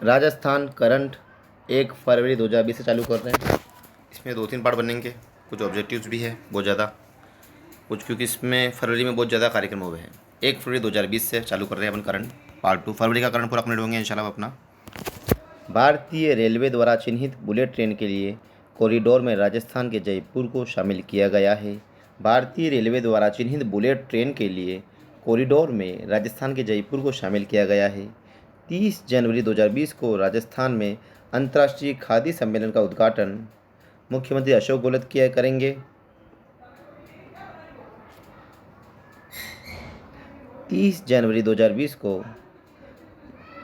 Rajasthan current 1 फरवरी 2020 से चालू कर रहे हैं। इसमें 2-3 पार्ट बनेंगे। कुछ ऑब्जेक्टिव्स भी है बहुत ज़्यादा, कुछ क्योंकि इसमें फरवरी में बहुत ज़्यादा कार्यक्रम हुए हैं। 1 फरवरी 2020 से चालू कर रहे हैं अपन करंट। पार्ट 2 फरवरी का करंट पूरा कंप्लीट होंगे इंशाल्लाह अपना। भारतीय रेलवे द्वारा चिन्हित बुलेट ट्रेन के लिए कॉरिडोर में राजस्थान के जयपुर को शामिल किया गया है। भारतीय रेलवे द्वारा चिन्हित बुलेट ट्रेन के लिए कॉरिडोर में राजस्थान के जयपुर को शामिल किया गया है। 30 जनवरी 2020 को राजस्थान में अंतर्राष्ट्रीय खादी सम्मेलन का उद्घाटन मुख्यमंत्री अशोक गहलोत किया करेंगे। 30 जनवरी 2020 को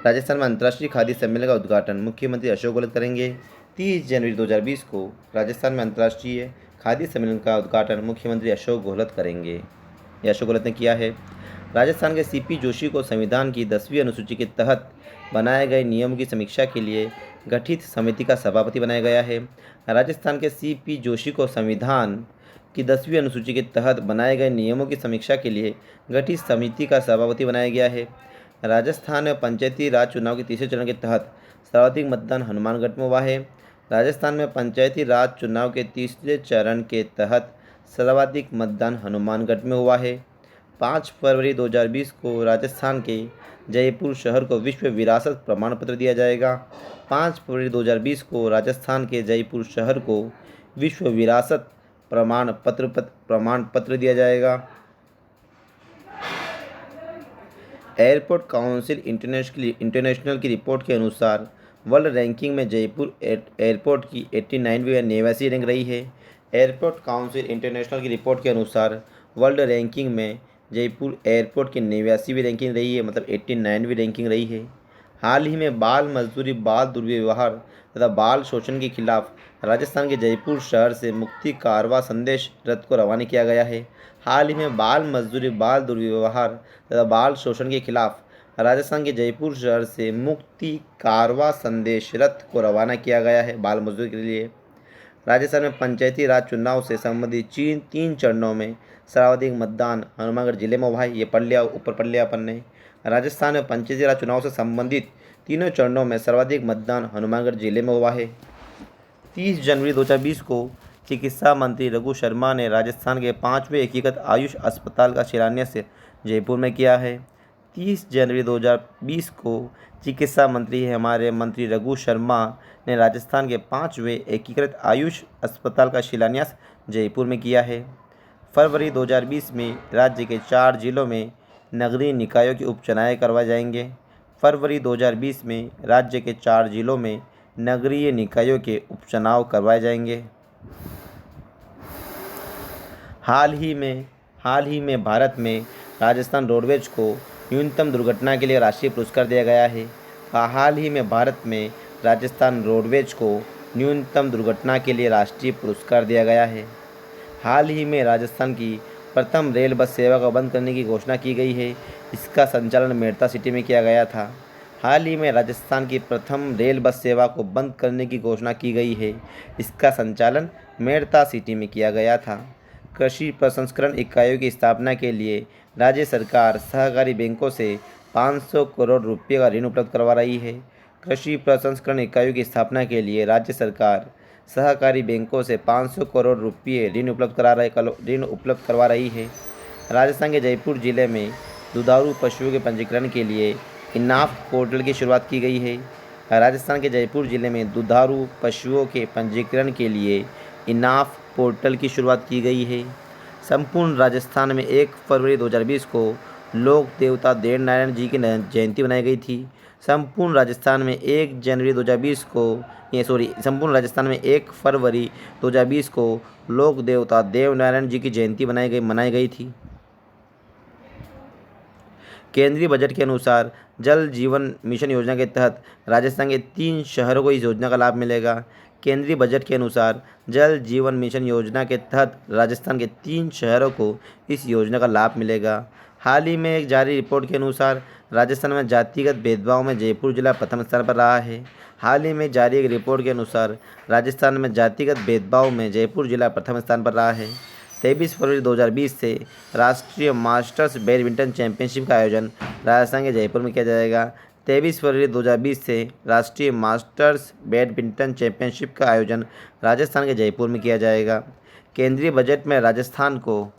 राजस्थान में अंतर्राष्ट्रीय खादी सम्मेलन का उद्घाटन मुख्यमंत्री अशोक गहलोत करेंगे। 30 जनवरी 2020 को राजस्थान में अंतर्राष्ट्रीय खादी सम्मेलन का उद्घाटन मुख्यमंत्री अशोक गहलोत करेंगे। ये अशोक गहलोत ने किया है। राजस्थान के सीपी जोशी को संविधान की 10वीं अनुसूची के तहत बनाए गए नियमों की समीक्षा के लिए गठित समिति का सभापति बनाया गया है। राजस्थान के सीपी जोशी को संविधान की 10वीं अनुसूची के तहत बनाए गए नियमों की समीक्षा के लिए गठित समिति का सभापति बनाया गया है। राजस्थान में पंचायती राज चुनाव के तीसरे चरण के तहत सर्वाधिक मतदान हनुमानगढ़ में हुआ है। राजस्थान में पंचायती राज चुनाव के तीसरे चरण के तहत सर्वाधिक मतदान हनुमानगढ़ में हुआ है। 5 फरवरी 2020 को राजस्थान के जयपुर शहर को विश्व विरासत प्रमाण पत्र दिया जाएगा। 5 फरवरी 2020 को राजस्थान के जयपुर शहर को विश्व विरासत प्रमाण पत्र दिया जाएगा। एयरपोर्ट काउंसिल इंटरनेशनल की रिपोर्ट के अनुसार वर्ल्ड रैंकिंग में जयपुर एयरपोर्ट की 89वीं या 89वीं रैंक रही है। एयरपोर्ट काउंसिल इंटरनेशनल की रिपोर्ट के अनुसार वर्ल्ड रैंकिंग में जयपुर एयरपोर्ट की 89वीं रैंकिंग रही है, मतलब 89वीं रैंकिंग रही है। हाल ही में बाल मजदूरी, बाल दुर्व्यवहार तथा बाल शोषण के खिलाफ राजस्थान के जयपुर शहर से मुक्ति कारवा संदेश रथ को रवाना किया गया है। हाल ही में बाल मजदूरी, बाल दुर्व्यवहार तथा बाल शोषण के खिलाफ राजस्थान के जयपुर शहर से मुक्ति कारवा संदेश रथ को रवाना किया गया है बाल मजदूरी के लिए। राजस्थान में पंचायती राज चुनाव से संबंधित 3 चरणों में सर्वाधिक मतदान हनुमानगढ़ जिले में हुआ है। ये पढ़ लिया, ऊपर पढ़ लिया अपन ने। राजस्थान में पंचायती राज चुनाव से संबंधित तीनों चरणों में सर्वाधिक मतदान हनुमानगढ़ जिले में हुआ है। 30 जनवरी 2020 को चिकित्सा मंत्री रघु शर्मा ने राजस्थान के 5वें एकीकृत आयुष अस्पताल का शिलान्यास जयपुर में किया है। 30 जनवरी 2020 को चिकित्सा मंत्री हमारे मंत्री रघु शर्मा ने राजस्थान के 5वें एकीकृत आयुष अस्पताल का शिलान्यास जयपुर में किया है। फरवरी 2020 में राज्य के 4 जिलों में नगरीय निकायों के उपचुनाव करवाए जाएंगे। फरवरी 2020 में राज्य के 4 जिलों में नगरीय निकायों के उपचुनाव करवाए जाएंगे। हाल ही में भारत में राजस्थान रोडवेज को न्यूनतम दुर्घटना के लिए राष्ट्रीय पुरस्कार दिया गया है। हाल ही में भारत में राजस्थान रोडवेज को न्यूनतम दुर्घटना के लिए राष्ट्रीय पुरस्कार दिया गया है। हाल ही में राजस्थान की प्रथम रेल बस सेवा को बंद करने की घोषणा की गई है। इसका संचालन मेड़ता सिटी में किया गया था। हाल ही में राजस्थान की प्रथम रेल बस सेवा को बंद करने की घोषणा की गई है। इसका संचालन मेड़ता सिटी में किया गया था। कृषि प्रसंस्करण इकाइयों की स्थापना के लिए राज्य सरकार सहकारी बैंकों से 500 करोड़ रुपये का ऋण उपलब्ध करवा रही है। कृषि प्रसंस्करण इकाइयों की स्थापना के लिए राज्य सरकार सहकारी बैंकों से 500 करोड़ रुपये ऋण उपलब्ध करवा रही है। राजस्थान के जयपुर जिले में दुधारू पशुओं के पंजीकरण के लिए इनाफ पोर्टल की शुरुआत की गई है। राजस्थान के जयपुर जिले में दुधारू पशुओं के पंजीकरण के लिए इनाफ पोर्टल की शुरुआत की गई है। संपूर्ण राजस्थान में 1 फरवरी 2020 को लोक देवता देव नारायण जी की जयंती मनाई गई थी। संपूर्ण राजस्थान में 1 जनवरी 2020 को संपूर्ण राजस्थान में 1 फरवरी 2020 को लोक देवता देव नारायण जी की जयंती मनाई गई थी। केंद्रीय बजट के अनुसार जल जीवन मिशन योजना के तहत राजस्थान के 3 शहरों को इस योजना का लाभ मिलेगा। केंद्रीय बजट के अनुसार जल जीवन मिशन योजना के तहत राजस्थान के 3 शहरों को इस योजना का लाभ मिलेगा। हाल ही में एक जारी रिपोर्ट के अनुसार राजस्थान में जातिगत भेदभाव में जयपुर जिला प्रथम स्थान पर रहा है। हाल ही में जारी एक रिपोर्ट के अनुसार राजस्थान में जातिगत भेदभाव में जयपुर जिला प्रथम स्थान पर रहा है। 23 फरवरी 2020 से राष्ट्रीय मास्टर्स बैडमिंटन चैंपियनशिप का आयोजन राजस्थान के जयपुर में किया जाएगा। 23 फरवरी 2020 से राष्ट्रीय मास्टर्स बैडमिंटन चैंपियनशिप का आयोजन राजस्थान के जयपुर में किया जाएगा। केंद्रीय बजट में राजस्थान को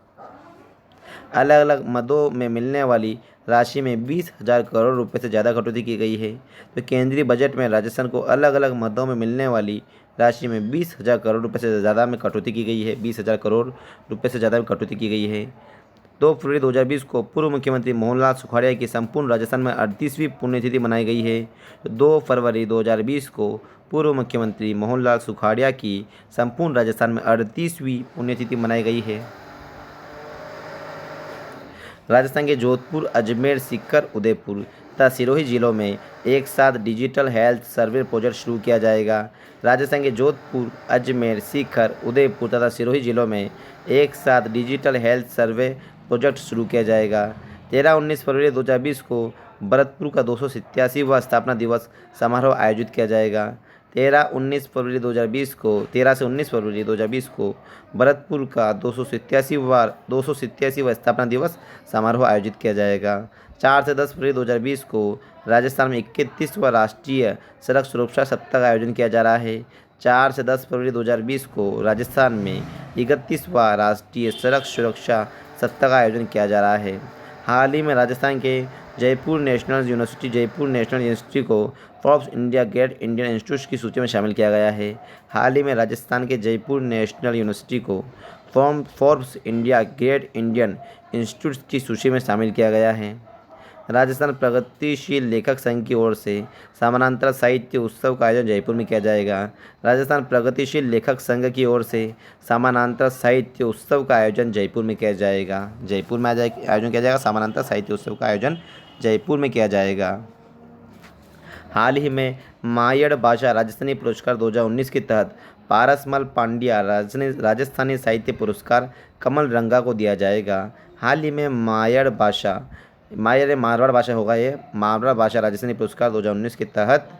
अलग अलग मदों में मिलने वाली राशि में 20,000 करोड़ रुपए से ज़्यादा कटौती की गई है। तो केंद्रीय बजट में राजस्थान को अलग अलग मदों में मिलने वाली राशि में 20,000 करोड़ रुपए से ज़्यादा में कटौती की गई है। 20,000 करोड़ रुपए से ज़्यादा में कटौती की गई है। 2 फरवरी 2020 को पूर्व मुख्यमंत्री मोहनलाल सुखाड़िया की संपूर्ण राजस्थान में 38वीं पुण्यतिथि मनाई गई है। 2 फरवरी 2020 को पूर्व मुख्यमंत्री मोहनलाल सुखाड़िया की संपूर्ण राजस्थान में 38वीं पुण्यतिथि मनाई गई है। राजस्थान के जोधपुर, अजमेर, सीकर, उदयपुर तथा सिरोही जिलों में एक साथ डिजिटल हेल्थ सर्वे प्रोजेक्ट शुरू किया जाएगा। राजस्थान के जोधपुर, अजमेर, सीकर, उदयपुर तथा सिरोही जिलों में एक साथ डिजिटल हेल्थ सर्वे प्रोजेक्ट शुरू किया जाएगा। 13-19 फरवरी 2020 को भरतपुर का 287वां स्थापना दिवस समारोह आयोजित किया जाएगा। 13 से 19 फरवरी 2020 को भरतपुर का 287वां स्थापना दिवस समारोह आयोजित किया जाएगा। 4 से 10 फरवरी 2020 को राजस्थान में 31वां राष्ट्रीय सड़क सुरक्षा सप्ताह का आयोजन किया जा रहा है। 4 से 10 फरवरी 2020 को राजस्थान में 31वां राष्ट्रीय सड़क सुरक्षा सप्ताह का आयोजन किया जा रहा है। हाल ही में राजस्थान के जयपुर नेशनल यूनिवर्सिटी को Forbes India great Indian institute की सूची में शामिल किया गया है। हाल ही में राजस्थान के जयपुर नेशनल यूनिवर्सिटी को Forbes India great Indian institute की सूची में शामिल किया गया है। राजस्थान प्रगतिशील लेखक संघ की ओर से समानांतर साहित्य उत्सव का आयोजन जयपुर में किया जाएगा। राजस्थान प्रगतिशील लेखक संघ की ओर से समानांतर साहित्य उत्सव का आयोजन जयपुर में किया जाएगा। जयपुर में आयोजन किया जाएगा। समानांतर साहित्य उत्सव का आयोजन जयपुर में किया जाएगा। हाल ही में मायड़ भाषा राजस्थानी पुरस्कार 2019 के तहत पारसमल पांड्या राजस्थानी साहित्य पुरस्कार कमल रंगा को दिया जाएगा। हाल ही में मारवाड़ भाषा होगा ये मारवाड़ भाषा राजस्थानी पुरस्कार 2019 के तहत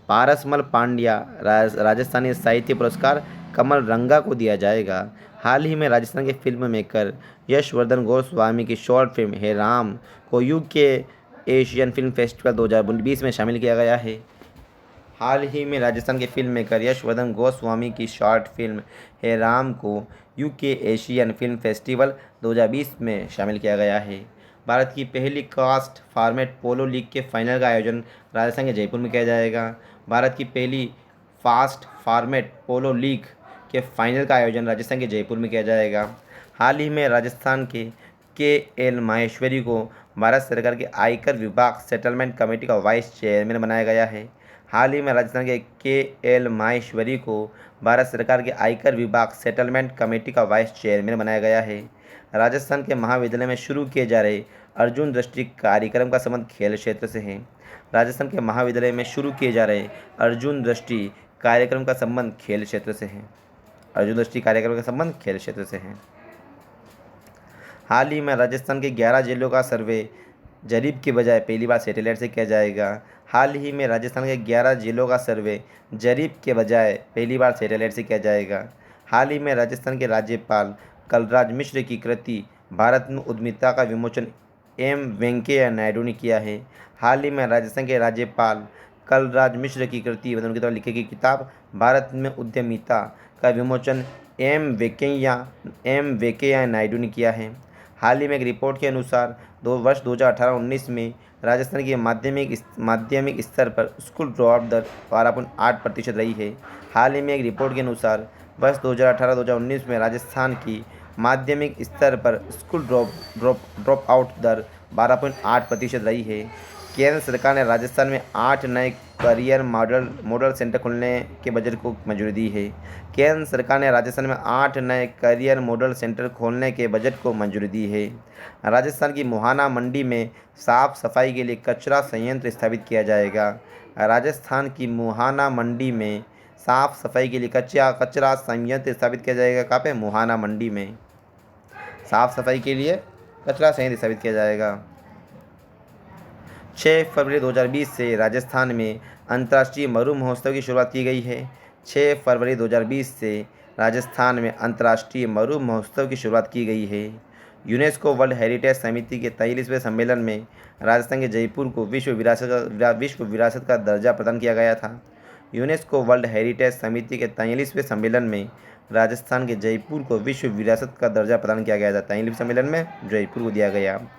पारसमल पांड्या राजस्थानी साहित्य पुरस्कार कमल रंगा को दिया जाएगा। हाल ही में राजस्थान के फिल्म मेकर यशवर्धन गोस्वामी की शॉर्ट फिल्म हे राम को यूके एशियन फिल्म फेस्टिवल 2020 में शामिल किया गया है। हाल ही में राजस्थान के फिल्म मेकर यशवर्धन गोस्वामी की शॉर्ट फिल्म हे राम को यूके एशियन फिल्म फेस्टिवल 2020 में शामिल किया गया है। भारत की पहली कास्ट फॉर्मेट पोलो लीग के फाइनल का आयोजन राजस्थान के जयपुर में किया जाएगा। भारत की पहली फास्ट फॉर्मेट पोलो लीग के फाइनल का आयोजन राजस्थान के जयपुर में किया जाएगा। हाल ही में राजस्थान के एल माहेश्वरी को भारत सरकार के आयकर विभाग सेटलमेंट कमेटी का वाइस चेयरमैन बनाया गया है। हाल ही में राजस्थान के एल माहेश्वरी को भारत सरकार के आयकर विभाग सेटलमेंट कमेटी का वाइस चेयरमैन बनाया गया है। राजस्थान के महाविद्यालय में शुरू किए जा रहे अर्जुन दृष्टि कार्यक्रम का संबंध खेल क्षेत्र से है। राजस्थान के महाविद्यालय में शुरू किए जा रहे अर्जुन दृष्टि कार्यक्रम का संबंध खेल क्षेत्र से है। अर्जुन दृष्टि कार्यक्रम का संबंध खेल क्षेत्र से है। हाल ही में राजस्थान के 11 जिलों का सर्वे जरीब के बजाय पहली बार सैटेलाइट से किया जाएगा। हाल ही में राजस्थान के 11 जिलों का सर्वे जरीब के बजाय पहली बार सैटेलाइट से किया जाएगा। हाल ही में राजस्थान के राज्यपाल कलराज मिश्र की कृति भारत में उद्यमिता का विमोचन एम वेंकैया नायडू ने किया है। हाल ही में राजस्थान के राज्यपाल कलराज मिश्र की कृति उनकी द्वारा लिखी गई किताब भारत में उद्यमिता का विमोचन एम वेंकैया नायडू ने किया है। हाल ही में एक रिपोर्ट के अनुसार वर्ष 2018-19 में राजस्थान की माध्यमिक स्तर पर स्कूल ड्रॉप दर 12.8% रही है। हाल ही में एक रिपोर्ट के अनुसार वर्ष 2018-2019 में राजस्थान की माध्यमिक स्तर पर स्कूल ड्रॉप आउट दर 12.8% रही है। केंद्र सरकार ने राजस्थान में 8 नए करियर मॉडल सेंटर खोलने के बजट को मंजूरी दी है। केंद्र सरकार ने राजस्थान में 8 नए करियर मॉडल सेंटर खोलने के बजट को मंजूरी दी है। राजस्थान की मुहाना मंडी में साफ सफाई के लिए कचरा संयंत्र स्थापित किया जाएगा। राजस्थान की मुहाना मंडी में साफ सफाई के लिए कचरा संयंत्र स्थापित किया जाएगा। कहाँ पे? मुहाना मंडी में साफ सफाई के लिए कचरा संयंत्र स्थापित किया जाएगा। 6 फरवरी 2020 से राजस्थान में अंतर्राष्ट्रीय मरु महोत्सव की शुरुआत की गई है। 6 फरवरी 2020 से राजस्थान में अंतर्राष्ट्रीय मरु महोत्सव की शुरुआत की गई है। यूनेस्को वर्ल्ड हेरिटेज समिति के 43वें सम्मेलन में राजस्थान के जयपुर को विश्व विरासत का दर्जा प्रदान किया गया था। यूनेस्को वर्ल्ड हेरिटेज समिति के 43वें सम्मेलन में राजस्थान के जयपुर को विश्व विरासत का दर्जा प्रदान किया गया था। 43वें सम्मेलन में जयपुर को दिया गया।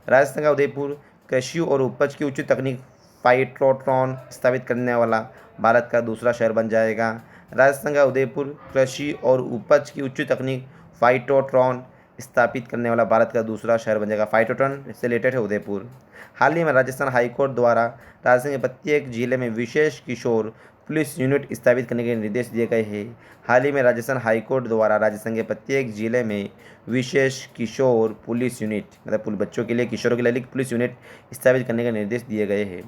राजस्थान का उदयपुर कृषि और उपज की उच्च तकनीक फाइटोट्रॉन स्थापित करने वाला भारत का दूसरा शहर बन जाएगा। राजस्थान का उदयपुर कृषि और उपज की उच्च तकनीक फाइटोट्रॉन स्थापित करने वाला भारत का दूसरा शहर बन जाएगा। फाइटोट्रॉन से रिलेटेड है उदयपुर। हाल ही में राजस्थान हाईकोर्ट द्वारा राजस्थान के प्रत्येक जिले में विशेष किशोर पुलिस यूनिट स्थापित करने के निर्देश दिए गए हैं। हाल ही में राजस्थान हाईकोर्ट द्वारा राजस्थान के प्रत्येक जिले में विशेष किशोर पुलिस यूनिट मतलब बच्चों के लिए किशोरों के लिए पुलिस यूनिट स्थापित करने के निर्देश दिए गए हैं।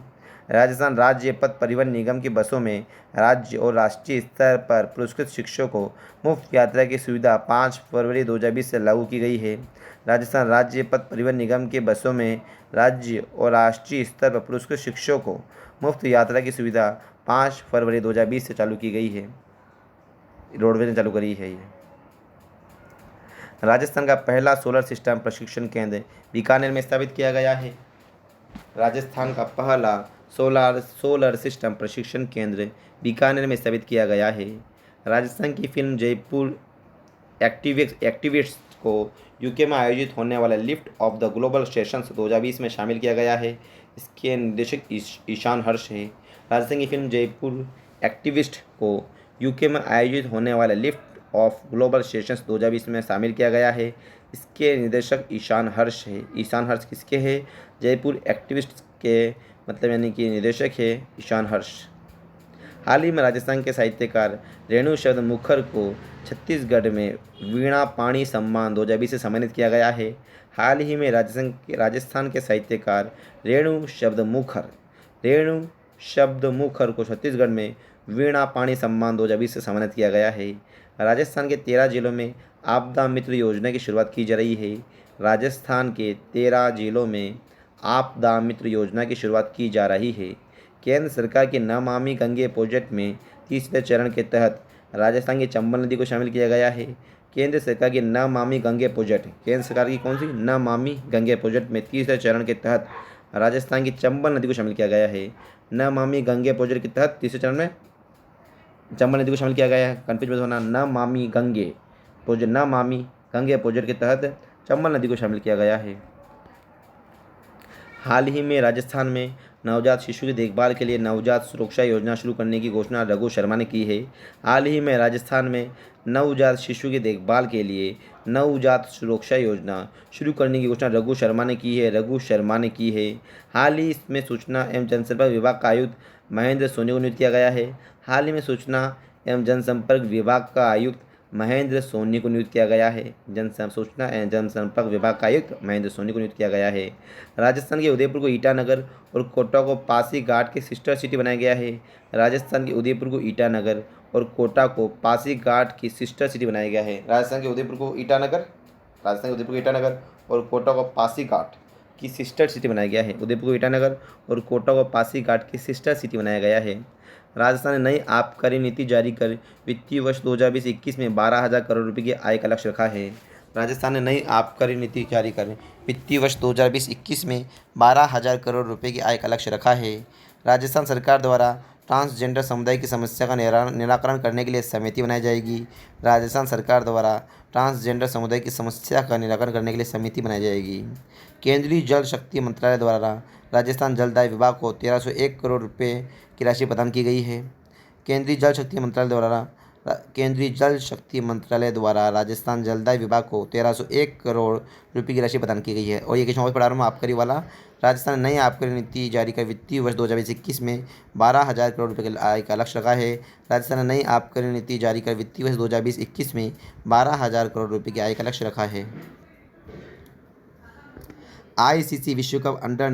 राजस्थान राज्य पथ परिवहन निगम की बसों में राज्य और राष्ट्रीय स्तर पर पुरस्कृत शिक्षकों को मुफ्त यात्रा की सुविधा 5 फरवरी 2020 से लागू की गई है। राजस्थान राज्य पथ परिवहन निगम के बसों में राज्य और राष्ट्रीय स्तर पर पुरस्कृत शिक्षकों को मुफ्त यात्रा की सुविधा 5 फरवरी 2020 से चालू की गई है। रोडवेज ने चालू करी है ये। राजस्थान का पहला सोलर सिस्टम प्रशिक्षण केंद्र बीकानेर में स्थापित किया गया है। राजस्थान का पहला सोलर सिस्टम प्रशिक्षण केंद्र बीकानेर में स्थापित किया गया है। राजस्थान की फिल्म जयपुर एक्टिविस्ट को यूके में आयोजित होने वाले lift off the global sessions 2020 में शामिल किया गया है। इसके निर्देशक ईशान हर्ष है। राजस्थान की फिल्म जयपुर एक्टिविस्ट को यूके में आयोजित होने वाले लिफ्ट ऑफ ग्लोबल सेशंस 2020 में शामिल किया गया है। इसके निर्देशक ईशान हर्ष है। ईशान हर्ष किसके हैं? जयपुर एक्टिविस्ट के मतलब यानी कि निर्देशक है ईशान हर्ष। हाल ही में राजस्थान के साहित्यकार रेणु शब्द मुखर को छत्तीसगढ़ में वीणा पाणी सम्मान 2020 से सम्मानित किया गया है। हाल ही में राजस्थान के साहित्यकार रेणु शब्द मुखर को छत्तीसगढ़ में वीणा पाणी सम्मान 2020 से सम्मानित किया गया है। राजस्थान के 13 जिलों में आपदा मित्र योजना की शुरुआत की जा रही है। राजस्थान के 13 जिलों में आपदा मित्र योजना की शुरुआत की जा रही है। केंद्र सरकार के नमामि गंगे प्रोजेक्ट में तीसरे चरण के तहत राजस्थान की चंबल नदी को शामिल किया गया है। केंद्र सरकार की नमामि गंगे प्रोजेक्ट केंद्र सरकार की कौन सी नमामि गंगे प्रोजेक्ट में तीसरे चरण के तहत राजस्थान की चंबल नदी को शामिल किया गया है। नमामि गंगे प्रोजेक्ट के तहत तीसरे चरण में चंबल नदी को शामिल किया गया है। कन्फ्यूज मत होना। नमामि गंगे प्रोजेक्ट के तहत चंबल नदी को शामिल किया गया है। हाल ही में राजस्थान में नवजात शिशु की देखभाल के लिए नवजात सुरक्षा योजना शुरू करने की घोषणा रघु शर्मा ने की है। हाल ही में राजस्थान में नवजात शिशु की देखभाल के लिए नवजात सुरक्षा योजना शुरू करने की घोषणा रघु शर्मा ने की है। हाल ही में सूचना एवं जनसंपर्क विभाग का आयुक्त महेंद्र सोनी को नियुक्त किया गया है। हाल ही में सूचना एवं जनसंपर्क विभाग का आयुक्त महेंद्र सोनी को नियुक्त किया गया है। सूचना एवं जनसंपर्क विभाग का आयुक्त महेंद्र सोनी को नियुक्त किया गया है। राजस्थान के उदयपुर को ईटानगर और कोटा को पासीघाट की सिस्टर सिटी बनाया गया है। राजस्थान के उदयपुर को ईटानगर और कोटा को पासीघाट की सिस्टर सिटी बनाया गया है। राजस्थान के उदयपुर को ईटानगर और कोटा को पासीघाट की सिस्टर सिटी बनाया गया है। उदयपुर को ईटानगर और कोटा को पासीघाट की सिस्टर सिटी बनाया गया है। राजस्थान ने नई आबकारी नीति जारी कर वित्तीय वर्ष 2020-21 में 12,000 करोड़ रुपए की आय का लक्ष्य रखा है। राजस्थान ने नई आबकारी नीति जारी कर वित्तीय वर्ष 2020-21 में 12,000 करोड़ रुपए की आय का लक्ष्य रखा है। राजस्थान सरकार द्वारा ट्रांसजेंडर समुदाय की समस्या का निराकरण करने के लिए समिति बनाई जाएगी। राजस्थान सरकार द्वारा ट्रांसजेंडर समुदाय की समस्या का निराकरण करने के लिए समिति बनाई जाएगी। केंद्रीय जल शक्ति मंत्रालय द्वारा राजस्थान जलदाय विभाग को 1301 करोड़ रुपए की राशि प्रदान की गई है। केंद्रीय जल शक्ति मंत्रालय द्वारा राजस्थान जलदाय विभाग को 1301 करोड़ रुपए की राशि प्रदान की गई है। और ये क्वेश्चन पढ़ा रहा हूँ आबकारी वाला। राजस्थान ने नई आबकारी नीति जारी कर वित्तीय वर्ष 2020-21 में 12,000 करोड़ रुपए की आय का लक्ष्य रखा है। राजस्थान ने नई आबकारी नीति जारी कर वित्तीय वर्ष 2020-21 में 12,000 करोड़ रुपए की आय का लक्ष्य रखा है। आईसीसी विश्व कप अंडर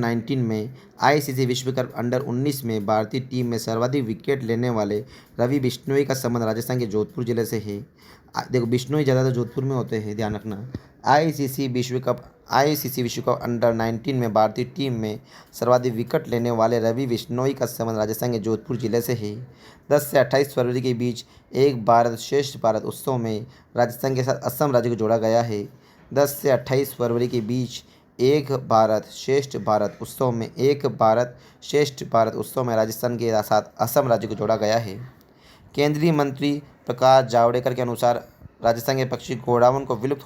19 में भारतीय टीम में सर्वाधिक विकेट लेने वाले रवि बिश्नोई का संबंध राजस्थान के जोधपुर जिले से है। देखो बिश्नोई ज़्यादातर जोधपुर में होते हैं, ध्यान रखना। आईसीसी विश्व कप अंडर 19 में भारतीय टीम में सर्वाधिक विकेट लेने वाले रवि बिश्नोई का संबंध राजस्थान के जोधपुर जिले से है। 10 से 28 फरवरी के बीच एक भारत श्रेष्ठ भारत उत्सव में राजस्थान के साथ असम राज्य को जोड़ा गया है। 10 से 28 फरवरी के बीच एक भारत श्रेष्ठ भारत उत्सव में राजस्थान के साथ असम राज्य को जोड़ा गया है। केंद्रीय मंत्री प्रकाश जावड़ेकर के अनुसार राजस्थान के पक्षी गोडावन को विलुप्त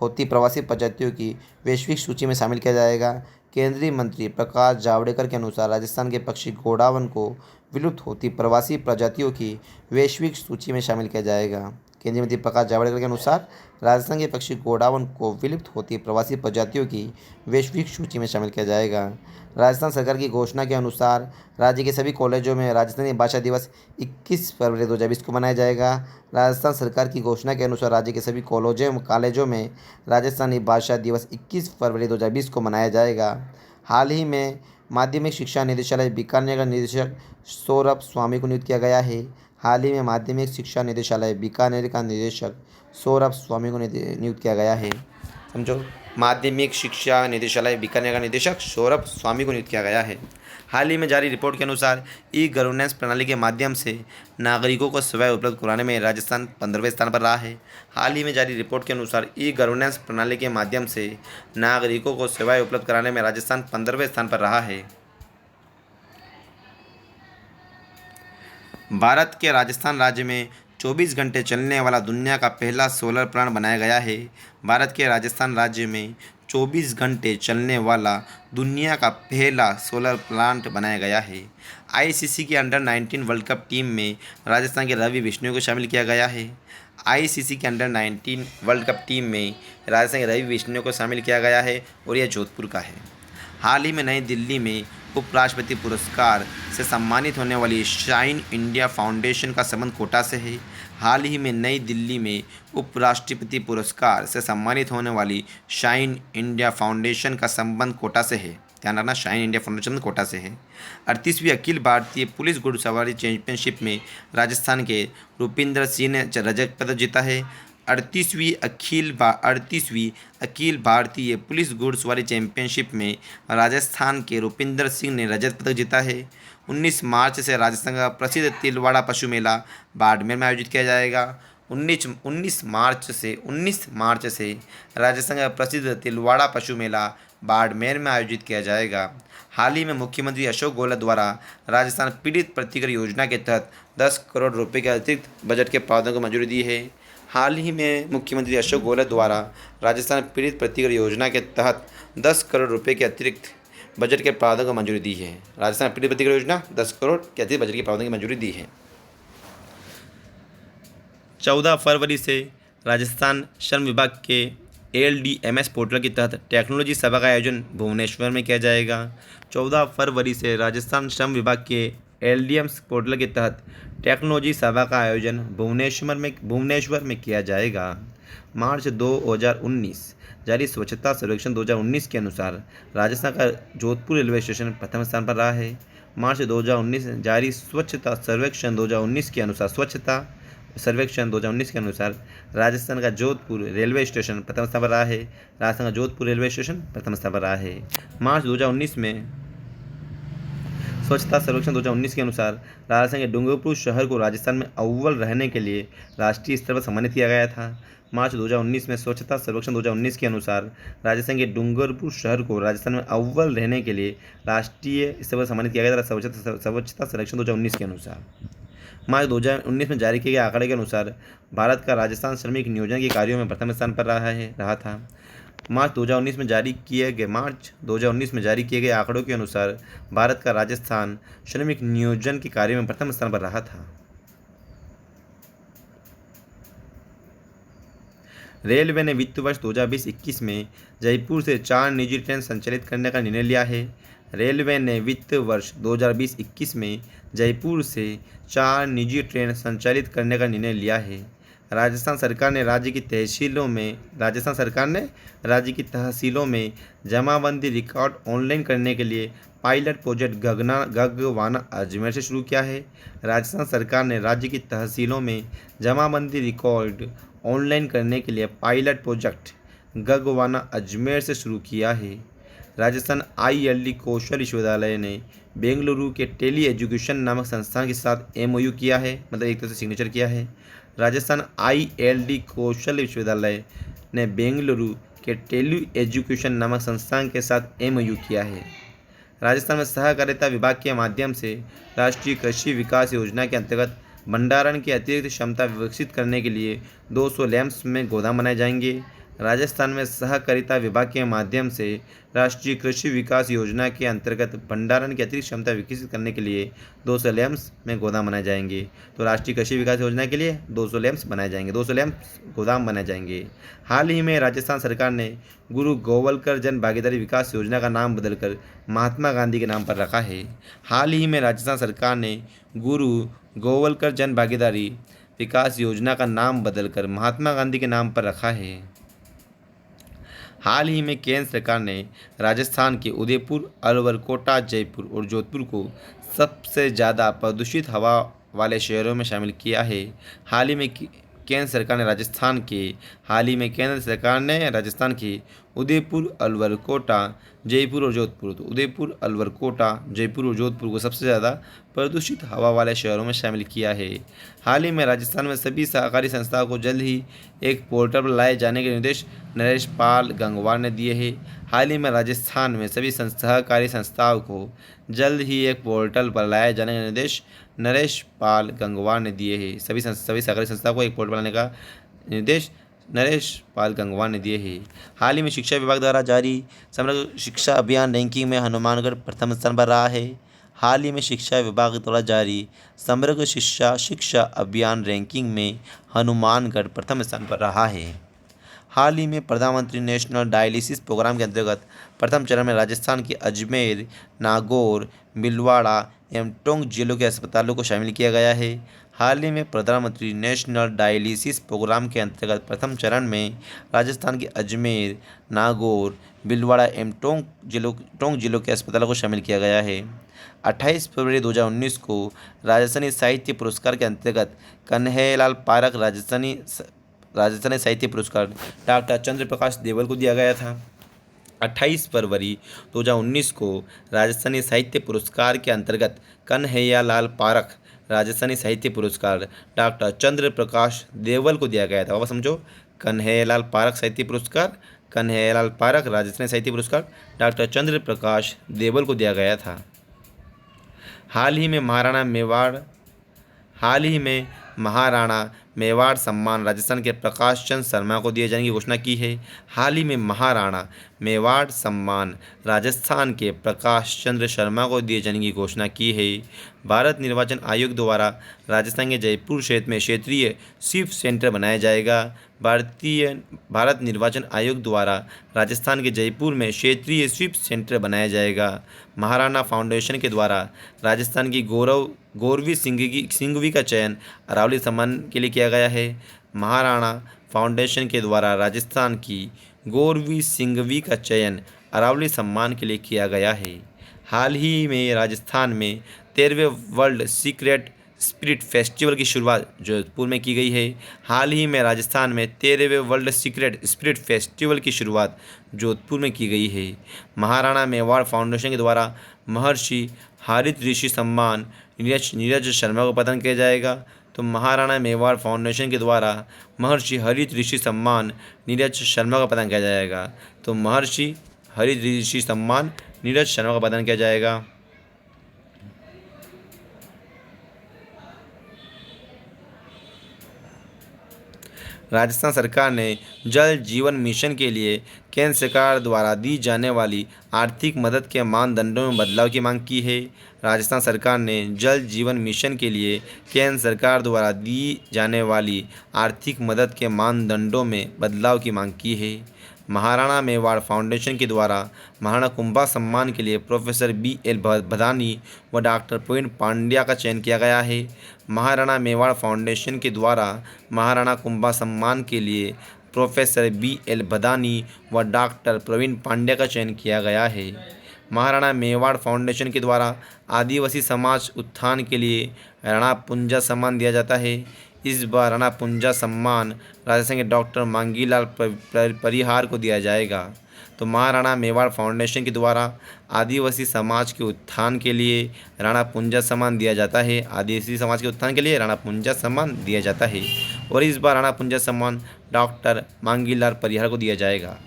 होती प्रवासी प्रजातियों की वैश्विक सूची में शामिल किया जाएगा। केंद्रीय मंत्री प्रकाश जावड़ेकर के अनुसार राजस्थान के पक्षी गोडावन को विलुप्त होती प्रवासी प्रजातियों की वैश्विक सूची में शामिल किया जाएगा। केंद्रीय मंत्री प्रकाश जावड़ेकर के अनुसार राजस्थान के पक्षी गोडावन को विलुप्त होती प्रवासी प्रजातियों की वैश्विक सूची में शामिल किया जाएगा। राजस्थान सरकार की घोषणा के अनुसार राज्य के सभी कॉलेजों में राजस्थानी भाषा दिवस 21 फरवरी 2020 को मनाया जाएगा। राजस्थान सरकार की घोषणा के अनुसार राज्य के सभी कॉलेजों में राजस्थानी भाषा दिवस 21 फरवरी 2020 को मनाया जाएगा। हाल ही में माध्यमिक शिक्षा निदेशालय बीकानेर का निदेशक सौरभ स्वामी को नियुक्त किया गया है। हाल ही में माध्यमिक शिक्षा निदेशालय बीकानेर का निदेशक सौरभ स्वामी को नियुक्त किया गया है। समझो, माध्यमिक शिक्षा निदेशालय बीकानेर का निदेशक सौरभ स्वामी को नियुक्त किया गया है। हाल ही में जारी रिपोर्ट के अनुसार ई गवर्नेंस प्रणाली के माध्यम से नागरिकों को सेवाएं उपलब्ध कराने में राजस्थान 15वें स्थान पर रहा है। हाल ही में जारी रिपोर्ट के अनुसार ई गवर्नेंस प्रणाली के माध्यम से नागरिकों को सेवाएं उपलब्ध कराने में राजस्थान 15वें स्थान पर रहा है। भारत के राजस्थान राज्य में 24 घंटे चलने वाला दुनिया का पहला सोलर प्लांट बनाया गया है। भारत के राजस्थान राज्य में 24 घंटे चलने वाला दुनिया का पहला सोलर प्लांट बनाया गया है। आईसीसी की अंडर 19 वर्ल्ड कप टीम में राजस्थान के रवि बिश्नोई को शामिल किया गया है। आईसीसी के अंडर 19 वर्ल्ड कप टीम में राजस्थान के रवि बिश्नोई को शामिल किया गया है और यह जोधपुर का है। हाल ही में नई दिल्ली में उपराष्ट्रपति पुरस्कार से सम्मानित होने वाली शाइन इंडिया फाउंडेशन का संबंध कोटा से है। हाल ही में नई दिल्ली में उपराष्ट्रपति पुरस्कार से सम्मानित होने वाली शाइन इंडिया फाउंडेशन का संबंध कोटा से है। ध्यान रखना, शाइन इंडिया फाउंडेशन कोटा से है। 38वीं अखिल भारतीय पुलिस घुड़सवारी चैंपियनशिप में राजस्थान के रुपिंदर सिंह ने रजत पदक जीता है। 38वीं अखिल भारतीय पुलिस घुड़सवारी चैंपियनशिप में राजस्थान के रुपिंदर सिंह ने रजत पदक जीता है। 19 मार्च से राजस्थान का प्रसिद्ध तिलवाड़ा पशु मेला बाड़मेर में आयोजित किया जाएगा। 19 मार्च से राजस्थान का प्रसिद्ध तिलवाड़ा पशु मेला बाड़मेर में आयोजित किया जाएगा। हाल ही में मुख्यमंत्री अशोक गहलोत द्वारा राजस्थान पीड़ित प्रतिकर योजना के तहत 10 करोड़ रुपए के अतिरिक्त बजट के प्रावधान को मंजूरी दी है। हाल ही में मुख्यमंत्री अशोक गहलोत द्वारा राजस्थान पीड़ित प्रतिकर योजना के तहत 10 करोड़ रुपए के अतिरिक्त बजट के प्रावधान को मंजूरी दी है। राजस्थान पीड़ित प्रतिकर योजना 10 करोड़ के अतिरिक्त बजट के प्रावधान की मंजूरी दी है। 14 फरवरी से राजस्थान श्रम विभाग के LDMS पोर्टल के तहत टेक्नोलॉजी सभा का आयोजन भुवनेश्वर में किया जाएगा। 14 फरवरी से राजस्थान श्रम विभाग के LDMS पोर्टल के तहत टेक्नोलॉजी सभा का आयोजन भुवनेश्वर में किया जाएगा। मार्च 2019 जारी स्वच्छता सर्वेक्षण 2019 के अनुसार राजस्थान का जोधपुर रेलवे स्टेशन प्रथम स्थान पर रहा है। मार्च 2019 जारी स्वच्छता सर्वेक्षण 2019 के अनुसार राजस्थान का जोधपुर रेलवे स्टेशन प्रथम स्थान पर रहा है। राजस्थान का जोधपुर रेलवे स्टेशन प्रथम स्थान पर रहा है। मार्च 2019 में स्वच्छता सर्वेक्षण 2019 के अनुसार राजस्थान के डूंगरपुर शहर को राजस्थान में अव्वल रहने के लिए राष्ट्रीय स्तर पर सम्मानित किया गया था। मार्च 2019 में स्वच्छता सर्वेक्षण 2019 के अनुसार राजस्थान के डूंगरपुर शहर को राजस्थान में अव्वल रहने के लिए राष्ट्रीय स्तर पर सम्मानित किया गया था। स्वच्छता सर्वेक्षण 2019 के अनुसार मार्च 2019 में जारी किए गए आंकड़े के अनुसार भारत का राजस्थान श्रमिक नियोजन के कार्यों में प्रथम स्थान पर रहा था। मार्च 2019 में जारी किए गए आंकड़ों के अनुसार भारत का राजस्थान श्रमिक नियोजन के कार्यों में प्रथम स्थान पर रहा था। रेलवे ने वित्त वर्ष 2020-21 में जयपुर से 4 निजी ट्रेन संचालित करने का निर्णय लिया है। रेलवे ने वित्त वर्ष 2020-21 में जयपुर से 4 निजी ट्रेन संचालित करने का निर्णय लिया है। राजस्थान सरकार ने राज्य की तहसीलों में जमाबंदी रिकॉर्ड ऑनलाइन करने के लिए पायलट प्रोजेक्ट गगवाना अजमेर से शुरू किया है। राजस्थान सरकार ने राज्य की तहसीलों में जमाबंदी रिकॉर्ड ऑनलाइन करने के लिए पायलट प्रोजेक्ट गगवाना अजमेर से शुरू किया है। राजस्थान ILD कौशल विश्वविद्यालय ने बेंगलुरु के टेली एजुकेशन नामक संस्थान के साथ MOU किया है, मतलब एक तरह से सिग्नेचर किया है। राजस्थान ILD कौशल विश्वविद्यालय ने बेंगलुरु के टेलु एजुकेशन नामक संस्थान के साथ एमओयू किया है। राजस्थान में सहकारिता विभाग के माध्यम से राष्ट्रीय कृषि विकास योजना के अंतर्गत भंडारण की अतिरिक्त क्षमता विकसित करने के लिए 200 लैम्प्स में गोदाम बनाए जाएंगे। राजस्थान में सहकारिता विभाग के माध्यम से राष्ट्रीय कृषि विकास योजना के अंतर्गत भंडारण की अतिरिक्त क्षमता विकसित करने के लिए 200 लैम्प्स में गोदाम बनाए जाएंगे। तो राष्ट्रीय कृषि विकास योजना के लिए 200 लैम्प्स बनाए जाएंगे, 200 लैम्प्स गोदाम बनाए जाएंगे। हाल ही में राजस्थान सरकार ने गुरु गोवलकर जन भागीदारी विकास योजना का नाम बदलकर महात्मा गांधी के नाम पर रखा है। हाल ही में राजस्थान सरकार ने गुरु गोवलकर जन भागीदारी विकास योजना का नाम बदलकर महात्मा गांधी के नाम पर रखा है। हाल ही में केंद्र सरकार ने राजस्थान के उदयपुर, अलवर, कोटा, जयपुर और जोधपुर को सबसे ज़्यादा प्रदूषित हवा वाले शहरों में शामिल किया है। हाल ही में केंद्र सरकार ने राजस्थान के उदयपुर, अलवर, कोटा, जयपुर और जोधपुर, तो उदयपुर, अलवर, कोटा, जयपुर और जोधपुर को सबसे ज़्यादा प्रदूषित हवा वाले शहरों में शामिल किया है। हाल ही में राजस्थान में सभी सहकारी संस्थाओं को जल्द ही एक पोर्टल पर लाए जाने के निर्देश नरेश पाल गंगवार ने दिए हैं। हाल ही में राजस्थान में सभी सहकारी संस्थाओं को जल्द ही एक पोर्टल पर लाए जाने के निर्देश नरेश पाल गंगवार ने दिए हैं। सभी सहकारी संस्थाओं को एक पोर्टल पर लाने का निर्देश नरेश पाल गंगवार ने दिए हैं। हाल ही में शिक्षा विभाग द्वारा जारी समग्र शिक्षा अभियान रैंकिंग में हनुमानगढ़ प्रथम स्थान पर रहा है। हाल ही में शिक्षा विभाग द्वारा जारी समग्र शिक्षा अभियान रैंकिंग में हनुमानगढ़ प्रथम स्थान पर रहा है। हाल ही में प्रधानमंत्री नेशनल डायलिसिस प्रोग्राम के अंतर्गत प्रथम चरण में राजस्थान के अजमेर, नागौर, भीलवाड़ा एवं टोंक जिलों के अस्पतालों को शामिल किया गया है। हाल ही में प्रधानमंत्री नेशनल डायलिसिस प्रोग्राम के अंतर्गत प्रथम चरण में राजस्थान के अजमेर, नागौर, भीलवाड़ा एवं टोंक जिलों के अस्पतालों को शामिल किया गया है। 28 फरवरी 2019 को राजस्थानी साहित्य पुरस्कार के अंतर्गत कन्हैयालाल पारख राजस्थानी साहित्य पुरस्कार डॉक्टर चंद्र प्रकाश देवल को दिया गया था। 28 फरवरी 2019 को राजस्थानी साहित्य पुरस्कार के अंतर्गत कन्हैयालाल पारख राजस्थानी साहित्य पुरस्कार डॉक्टर चंद्र प्रकाश देवल को दिया गया था। वापस समझो, कन्हैयालाल पारख साहित्य पुरस्कार, कन्हैयालाल पारख राजस्थानी साहित्य पुरस्कार डॉक्टर चंद्र प्रकाश देवल को दिया गया था। हाल ही में महाराणा मेवाड़ सम्मान राजस्थान के प्रकाश चंद शर्मा को दिए जाने की घोषणा की है। हाल ही में महाराणा मेवाड़ सम्मान राजस्थान के प्रकाश चंद्र शर्मा को दिए जाने की घोषणा की है। भारत निर्वाचन आयोग द्वारा राजस्थान के जयपुर क्षेत्र में क्षेत्रीय स्वीप सेंटर बनाया जाएगा। भारत निर्वाचन आयोग द्वारा राजस्थान के जयपुर में क्षेत्रीय स्वीप सेंटर बनाया जाएगा। महाराणा फाउंडेशन के द्वारा राजस्थान की गौरवी सिंघवी का चयन अरावली सम्मान के लिए किया गया है। महाराणा फाउंडेशन के द्वारा राजस्थान की गौरवी सिंघवी का चयन अरावली सम्मान के लिए किया गया है। हाल ही में राजस्थान में 13वें वर्ल्ड सीक्रेट स्पिरिट फेस्टिवल की शुरुआत जोधपुर में की गई है। हाल ही में राजस्थान में 13वें वर्ल्ड सीक्रेट स्पिरिट फेस्टिवल की शुरुआत जोधपुर में की गई है। महाराणा मेवाड़ फाउंडेशन के द्वारा महर्षि हरित ऋषि सम्मान नीरज शर्मा को प्रदान किया जाएगा। तो महाराणा मेवाड़ फाउंडेशन के द्वारा महर्षि हरित ऋषि सम्मान नीरज शर्मा को प्रदान किया जाएगा। तो महर्षि हरित ऋषि सम्मान नीरज शर्मा को प्रदान किया जाएगा। राजस्थान सरकार ने जल जीवन मिशन के लिए केंद्र सरकार द्वारा दी जाने वाली आर्थिक मदद के मानदंडों में बदलाव की मांग की है। राजस्थान सरकार ने जल जीवन मिशन के लिए केंद्र सरकार द्वारा दी जाने वाली आर्थिक मदद के मानदंडों में बदलाव की मांग की है। महाराणा मेवाड़ फाउंडेशन के द्वारा महाराणा कुंभा सम्मान के लिए प्रोफेसर BL भदानी व डॉक्टर प्रवीण पांड्या का चयन किया गया है। महाराणा मेवाड़ फाउंडेशन के द्वारा महाराणा कुंभा सम्मान के लिए प्रोफेसर BL भदानी व डॉक्टर प्रवीण पांड्या का चयन किया गया है। महाराणा मेवाड़ फाउंडेशन के द्वारा आदिवासी समाज उत्थान के लिए राणा पुंजा सम्मान दिया जाता है। इस बार राणा पुंजा सम्मान राजस्थान के डॉक्टर मांगीलाल परिहार को दिया जाएगा। तो महाराणा मेवाड़ फाउंडेशन के द्वारा आदिवासी समाज के उत्थान के लिए राणा पुंजा सम्मान दिया जाता है। आदिवासी समाज के उत्थान के लिए राणा पुंजा सम्मान दिया जाता है और इस बार राणा पुंजा सम्मान डॉक्टर मांगीलाल परिहार को दिया जाएगा।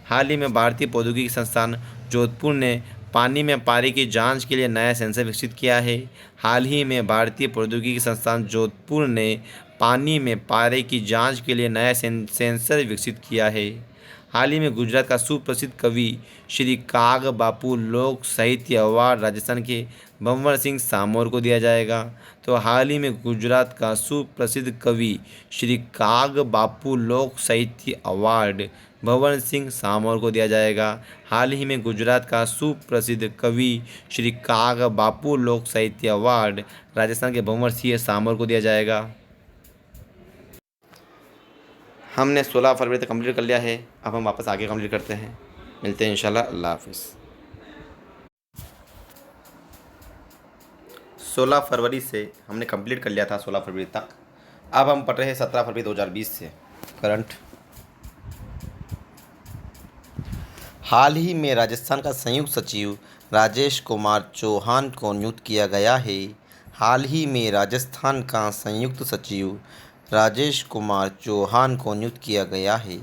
हाल ही में भारतीय प्रौद्योगिकी संस्थान जोधपुर ने पानी में पारे की जांच के लिए नया सेंसर विकसित किया है। हाल ही में भारतीय प्रौद्योगिकी संस्थान जोधपुर ने पानी में पारे की जांच के लिए नया सेंसर विकसित किया है। हाल ही में गुजरात का सुप्रसिद्ध कवि श्री काग बापू लोक साहित्य अवार्ड राजस्थान के भंवर सिंह सामोर को दिया जाएगा। तो हाल ही में गुजरात का सुप्रसिद्ध कवि श्री काग बापू लोक साहित्य अवार्ड भंवर सिंह सामोर को दिया जाएगा। हाल ही में गुजरात का सुप्रसिद्ध कवि श्री काग बापू लोक साहित्य अवार्ड राजस्थान के भंवर सिंह सामोर को दिया जाएगा। हमने 16 फरवरी तक कंप्लीट कर लिया है। अब हम वापस आगे कंप्लीट करते हैं। मिलते हैं इंशाल्लाह। अल्लाह हाफिज़। 16 फरवरी से हमने कंप्लीट कर लिया था 16 फरवरी तक। अब हम पढ़ रहे हैं 17 फरवरी 2020 से करंट। हाल ही में राजस्थान का संयुक्त सचिव राजेश कुमार चौहान को नियुक्त किया गया है। हाल ही में राजस्थान का संयुक्त सचिव राजेश कुमार चौहान को नियुक्त किया गया है।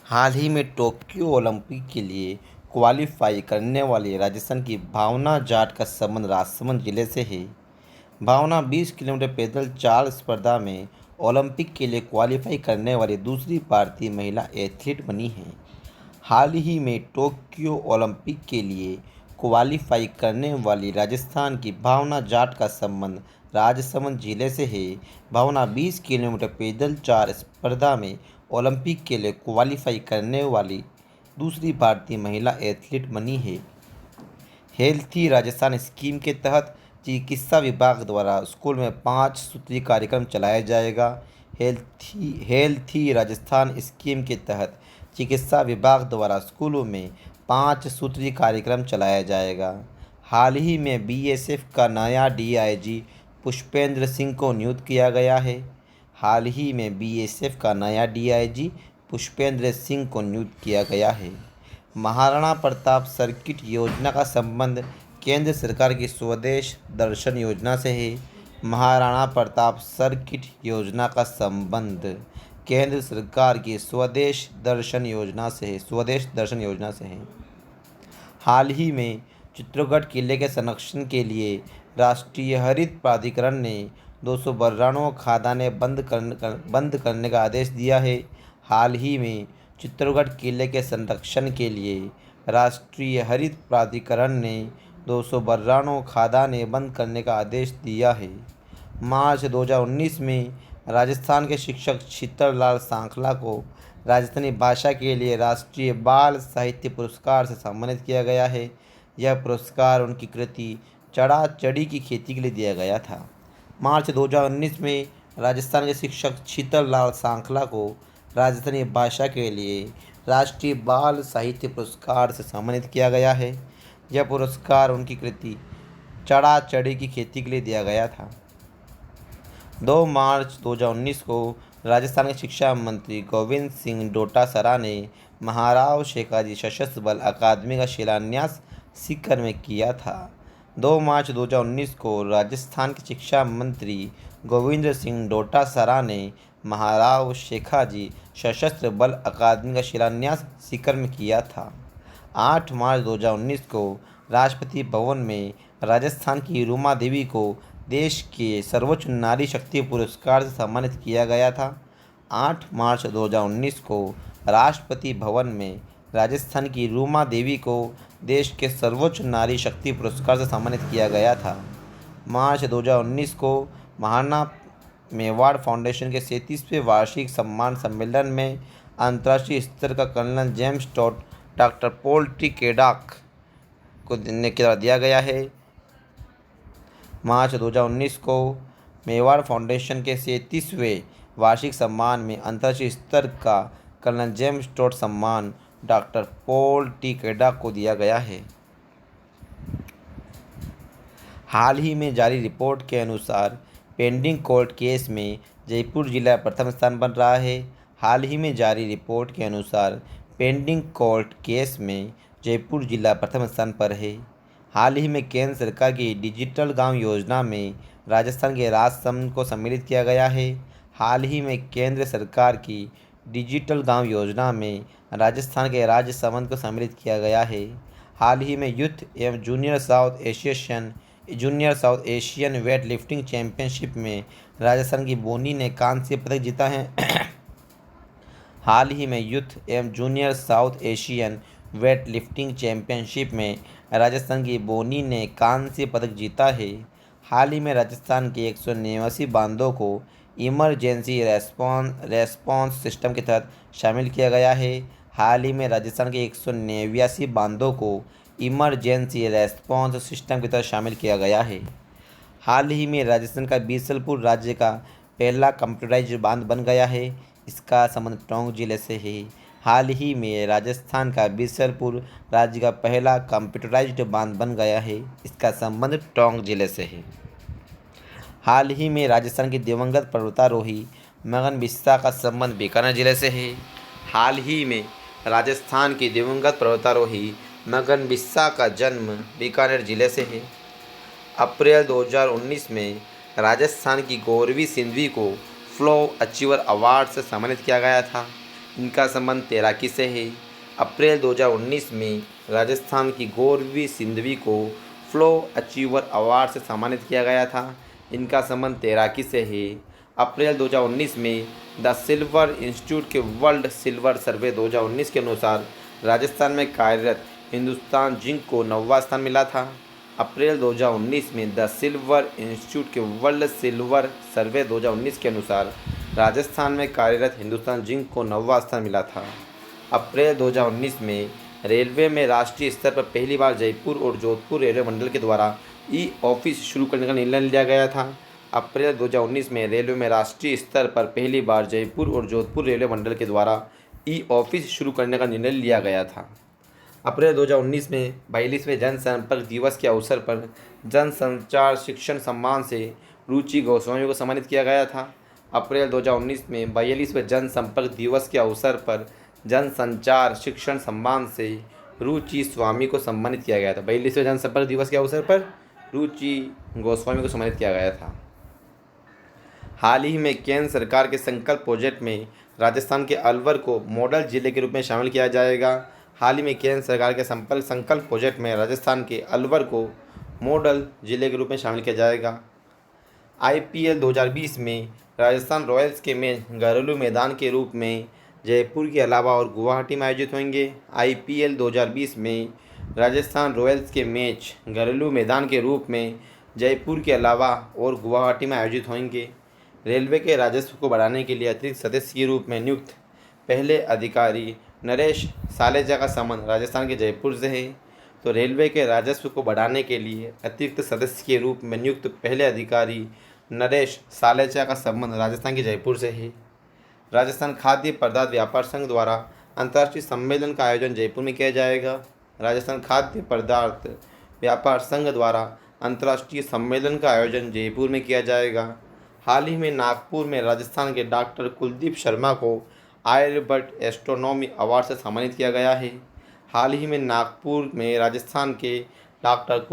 हाल ही में टोक्यो ओलंपिक के लिए क्वालिफाई करने वाले राजस्थान की भावना जाट का संबंध राजसमंद जिले से है। भावना 20 किलोमीटर पैदल चाल स्पर्धा में ओलंपिक के लिए क्वालिफाई करने वाली दूसरी भारतीय महिला एथलीट बनी है। हाल ही में टोक्यो ओलंपिक के लिए क्वालिफाई करने वाली राजस्थान की भावना जाट का संबंध राजसमंद जिले से है। भावना 20 किलोमीटर पैदल चाल स्पर्धा में ओलंपिक के लिए क्वालिफाई करने वाली दूसरी भारतीय महिला एथलीट बनी है। हेल्थी राजस्थान स्कीम के तहत चिकित्सा विभाग द्वारा स्कूल में 5 सूत्रीय कार्यक्रम चलाया जाएगा। हेल्थी राजस्थान स्कीम के तहत चिकित्सा विभाग द्वारा स्कूलों में 5 सूत्रीय कार्यक्रम चलाया जाएगा। हाल ही में बीएसएफ का नया डीआईजी पुष्पेंद्र सिंह को नियुक्त किया गया है। हाल ही में बीएसएफ का नया डीआईजी पुष्पेंद्र सिंह को नियुक्त किया गया है। महाराणा प्रताप सर्किट योजना का संबंध केंद्र सरकार की स्वदेश दर्शन योजना से है। महाराणा प्रताप सर्किट योजना का संबंध केंद्र सरकार की स्वदेश दर्शन योजना से है। हाल ही में चित्तौड़गढ़ किले के संरक्षण के लिए राष्ट्रीय हरित प्राधिकरण ने 292 खदानें बंद करने का आदेश दिया है। हाल ही में चित्तौड़गढ़ किले के संरक्षण के लिए राष्ट्रीय हरित प्राधिकरण ने 292 खदानें बंद करने का आदेश दिया है। मार्च 2019 में राजस्थान के शिक्षक शीतललाल सांखला को राजस्थानी भाषा के लिए राष्ट्रीय बाल साहित्य पुरस्कार से सम्मानित किया गया है। यह पुरस्कार उनकी कृति चढ़ा चढ़ी की खेती के लिए दिया गया था। मार्च 2019 में राजस्थान के शिक्षक शीतललाल सांखला को राजस्थानी भाषा के लिए राष्ट्रीय बाल साहित्य पुरस्कार से सम्मानित किया गया है। यह पुरस्कार उनकी कृति चढ़ा चढ़ी की खेती के लिए दिया गया था। 2 मार्च 2019 को राजस्थान के शिक्षा मंत्री गोविंद सिंह डोटासरा ने महाराव शेखाजी सशस्त्र बल अकादमी का शिलान्यास सीकर में किया था। 2 मार्च 2019 को राजस्थान के शिक्षा मंत्री गोविंद सिंह डोटासरा ने महाराव शेखाजी सशस्त्र बल अकादमी का शिलान्यास सीकर में किया था। 8 मार्च 2019 को राष्ट्रपति भवन में राजस्थान की रूमा देवी को देश के सर्वोच्च नारी शक्ति पुरस्कार से सम्मानित किया गया था। 8 मार्च 2019 को राष्ट्रपति भवन में राजस्थान की रूमा देवी को देश के सर्वोच्च नारी शक्ति पुरस्कार से सम्मानित किया गया था। मार्च 2019 को महाराणा मेवाड़ फाउंडेशन के 37वें वार्षिक सम्मान सम्मेलन में अंतर्राष्ट्रीय स्तर का colonel James Tod doctor Paul T केडाक को दिया गया है। मार्च 2019 को मेवाड़ फाउंडेशन के 37वें वार्षिक सम्मान में अंतर्राष्ट्रीय स्तर का कर्नल जेम्स टॉड सम्मान डॉक्टर पॉल टी केडाक को दिया गया है। हाल ही में जारी रिपोर्ट के अनुसार पेंडिंग कोर्ट केस में जयपुर जिला प्रथम स्थान पर रहा है। हाल ही में जारी रिपोर्ट के अनुसार पेंडिंग कोर्ट केस में जयपुर जिला प्रथम स्थान पर है। हाल ही में केंद्र सरकार की डिजिटल गांव योजना में राजस्थान के राजसमंद को सम्मिलित किया गया है। हाल ही में केंद्र सरकार की डिजिटल गांव योजना में राजस्थान के राजसमंद को सम्मिलित किया गया है। हाल ही में यूथ एवं junior south Asian weight lifting championship में राजस्थान की बोनी ने कांस्य पदक जीता है। हाल ही में यूथ एवं junior south Asian weight lifting championship में राजस्थान की बोनी ने कांस्य पदक जीता है। हाल ही में राजस्थान के 189 बांधों को इमरजेंसी रेस्पॉन्स सिस्टम के तहत शामिल किया गया है। हाल ही में राजस्थान के 189 बांधों को इमरजेंसी रेस्पॉन्स सिस्टम के तहत शामिल किया गया है। हाल ही में राजस्थान का बीसलपुर राज्य का पहला कंप्यूटराइज्ड बांध बन गया है। इसका संबंध टोंक जिले से है। हाल ही में राजस्थान का बीसलपुर राज्य का पहला कंप्यूटराइज्ड बांध बन गया है। इसका संबंध टोंक जिले से है। हाल ही में राजस्थान की दिवंगत पर्वतारोही मगन बिस्सा का संबंध बीकानेर जिले से है। हाल ही में राजस्थान की दिवंगत पर्वतारोही मगन बिस्सा का जन्म बीकानेर जिले से है। अप्रैल 2019 में राजस्थान की गौरवी सिंधवी को फ्लो अचीवर अवार्ड से सम्मानित किया गया था। इनका संबंध तैराकी से है। अप्रैल 2019 में राजस्थान की गौरवी सिंधवी को फ्लो अचीवर अवार्ड से सम्मानित किया गया था। इनका संबंध तैराकी से है। अप्रैल 2019 में द सिल्वर इंस्टीट्यूट के वर्ल्ड सिल्वर सर्वे 2019 के अनुसार राजस्थान में कार्यरत हिंदुस्तान जिंक को 9वां स्थान मिला था। अप्रैल 2019 में द सिल्वर इंस्टीट्यूट के वर्ल्ड सिल्वर सर्वे 2019 के अनुसार राजस्थान में कार्यरत हिंदुस्तान जिंक को 9वां स्थान मिला था। अप्रैल 2019 में रेलवे में राष्ट्रीय स्तर पर पहली बार जयपुर और जोधपुर रेलवे मंडल के द्वारा ई ऑफिस शुरू करने का निर्णय लिया गया था। अप्रैल 2019 में रेलवे में राष्ट्रीय स्तर पर पहली बार जयपुर और जोधपुर रेलवे मंडल के द्वारा ई ऑफिस शुरू करने का निर्णय लिया गया था। अप्रैल 2019 में 42वें जनसंपर्क दिवस के अवसर पर जनसंचार शिक्षण सम्मान से रुचि गोस्वामी को सम्मानित किया गया था। अप्रैल 2019 में 42वें जनसंपर्क दिवस के अवसर पर जनसंचार शिक्षण सम्मान से रुचि स्वामी को सम्मानित किया गया था। 42वें जनसंपर्क दिवस के अवसर पर रुचि गोस्वामी को सम्मानित किया गया था। हाल ही में केंद्र सरकार के संकल्प प्रोजेक्ट में राजस्थान के अलवर को मॉडल जिले के रूप में शामिल किया जाएगा। हाल ही में केंद्र सरकार के संकल्प प्रोजेक्ट में राजस्थान के अलवर को मॉडल जिले के रूप में शामिल किया जाएगा। IPL 2020 में राजस्थान रॉयल्स के मैच घरेलू मैदान के रूप में जयपुर के अलावा और गुवाहाटी में आयोजित होंगे। IPL 2020 में राजस्थान रॉयल्स के मैच घरेलू मैदान के रूप में जयपुर के अलावा और गुवाहाटी में आयोजित होंगे। रेलवे के राजस्व को बढ़ाने के लिए अतिरिक्त सदस्य के रूप में नियुक्त पहले अधिकारी नरेश सालेजा का संबंध राजस्थान के जयपुर से है। तो रेलवे के राजस्व को बढ़ाने के लिए अतिरिक्त सदस्य के रूप में नियुक्त पहले अधिकारी नरेश सालेजा का संबंध राजस्थान के जयपुर से है। राजस्थान खाद्य पदार्थ व्यापार संघ द्वारा अंतर्राष्ट्रीय सम्मेलन का आयोजन जयपुर में किया जाएगा। राजस्थान खाद्य पदार्थ व्यापार संघ द्वारा अंतर्राष्ट्रीय सम्मेलन का आयोजन जयपुर में किया जाएगा। हाल ही में नागपुर में राजस्थान के डॉक्टर कुलदीप शर्मा को आर्यभट्ट एस्ट्रोनॉमी अवार्ड से सम्मानित किया गया है। हाल ही में नागपुर में राजस्थान के डॉक्टर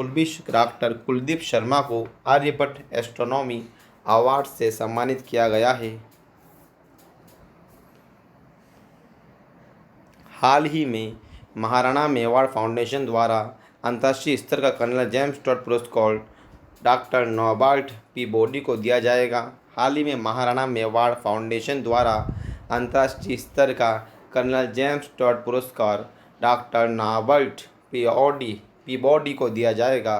कुलदीप शर्मा को आर्यभट्ट एस्ट्रोनॉमी अवार्ड से सम्मानित किया गया है। हाल ही में महाराणा मेवाड़ फाउंडेशन द्वारा अंतर्राष्ट्रीय स्तर का कर्नल जेम्स टॉड पुरस्कार डॉक्टर नॉबर्ट पीबॉडी को दिया जाएगा। हाल ही में महाराणा मेवाड़ फाउंडेशन द्वारा अंतर्राष्ट्रीय स्तर का कर्नल जेम्स टॉड पुरस्कार डॉक्टर नॉबर्ट पीबॉडी को दिया जाएगा।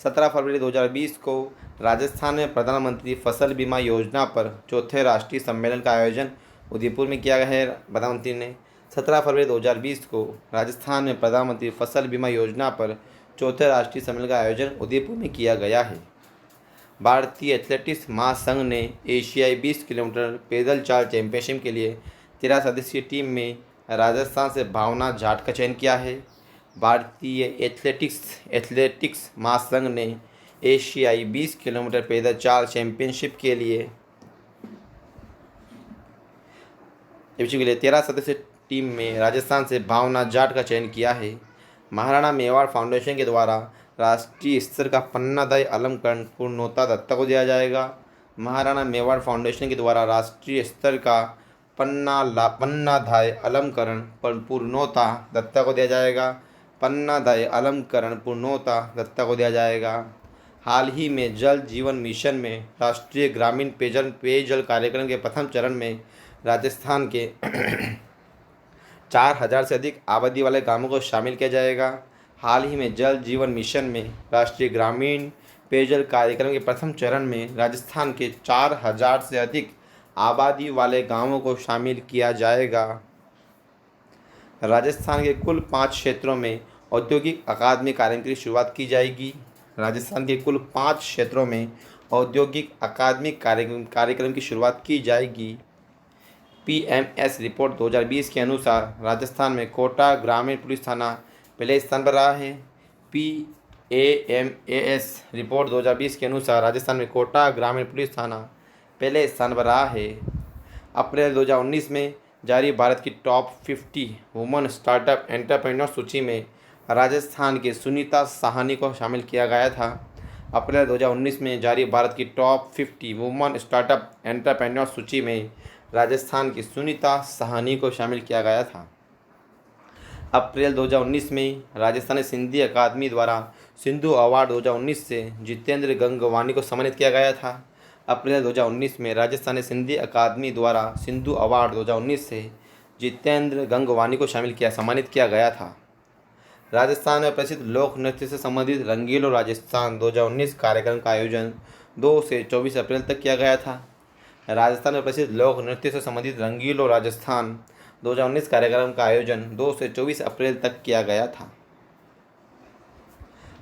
17 फरवरी 2020 को राजस्थान में प्रधानमंत्री फसल बीमा योजना पर चौथे राष्ट्रीय सम्मेलन का आयोजन उदयपुर में किया गया है। प्रधानमंत्री ने 17 फरवरी 2020 को राजस्थान में प्रधानमंत्री फसल बीमा योजना पर चौथे राष्ट्रीय सम्मेलन का आयोजन उदयपुर में किया गया है। भारतीय एथलेटिक्स महासंघ ने एशियाई 20 किलोमीटर पैदल चाल चैंपियनशिप के लिए 13 सदस्यीय टीम में राजस्थान से भावना जाट का चयन किया है। भारतीय एथलेटिक्स महासंघ ने एशियाई 20 किलोमीटर पैदल चाल चैंपियनशिप के लिए 13 सदस्यीय टीम में राजस्थान से भावना जाट का चयन किया है। महाराणा मेवाड़ फाउंडेशन के द्वारा राष्ट्रीय स्तर का पन्नादाई अलंकरण पूर्णोता दत्ता को दिया जाएगा। महाराणा मेवाड़ फाउंडेशन के द्वारा राष्ट्रीय स्तर का पन्नादाई अलंकरण पूर्णोता दत्ता को दिया जाएगा। पन्नादाई अलंकरण पूर्णोता दत्ता को दिया जाएगा। हाल ही में जल जीवन मिशन में राष्ट्रीय ग्रामीण पेयजल कार्यक्रम के प्रथम चरण में राजस्थान के 4000 से अधिक आबादी वाले गांवों को शामिल किया जाएगा। हाल ही में जल जीवन मिशन में राष्ट्रीय ग्रामीण पेयजल कार्यक्रम के प्रथम चरण में राजस्थान के 4000 से अधिक आबादी वाले गांवों को शामिल किया जाएगा। राजस्थान के कुल 5 क्षेत्रों में औद्योगिक अकादमी कार्यक्रम की शुरुआत की जाएगी। राजस्थान के कुल 5 क्षेत्रों में औद्योगिक अकादमिक कार्यक्रम की शुरुआत की जाएगी। पीएमएस रिपोर्ट 2020 के अनुसार राजस्थान में कोटा ग्रामीण पुलिस थाना पहले स्थान पर रहा है। पीएमएस रिपोर्ट 2020 के अनुसार राजस्थान में कोटा ग्रामीण पुलिस थाना पहले स्थान पर रहा है। अप्रैल 2019 में जारी भारत की टॉप 50 वुमन स्टार्टअप एंटरप्रेन्योर सूची में राजस्थान के सुनीता साहनी को शामिल किया गया था। अप्रैल 2019 में जारी भारत की टॉप 50 वुमन स्टार्टअप एंटरप्रेन्योर सूची में राजस्थान की सुनीता साहनी को शामिल किया गया था। अप्रैल 2019 में राजस्थानी सिंधी अकादमी द्वारा सिंधु अवार्ड 2019 से जितेंद्र गंगवानी को सम्मानित किया गया था। अप्रैल 2019 में राजस्थानी सिंधी अकादमी द्वारा सिंधु अवार्ड 2019 से जितेंद्र गंगवानी को सम्मानित किया गया था। राजस्थान में प्रसिद्ध लोक नृत्य से संबंधित रंगीलो राजस्थान 2019 कार्यक्रम का आयोजन 2 से 24 अप्रैल तक किया गया था। राजस्थान में प्रसिद्ध लोक नृत्य से संबंधित रंगीलो राजस्थान 2019 कार्यक्रम का आयोजन 2 से 24 अप्रैल तक किया गया था।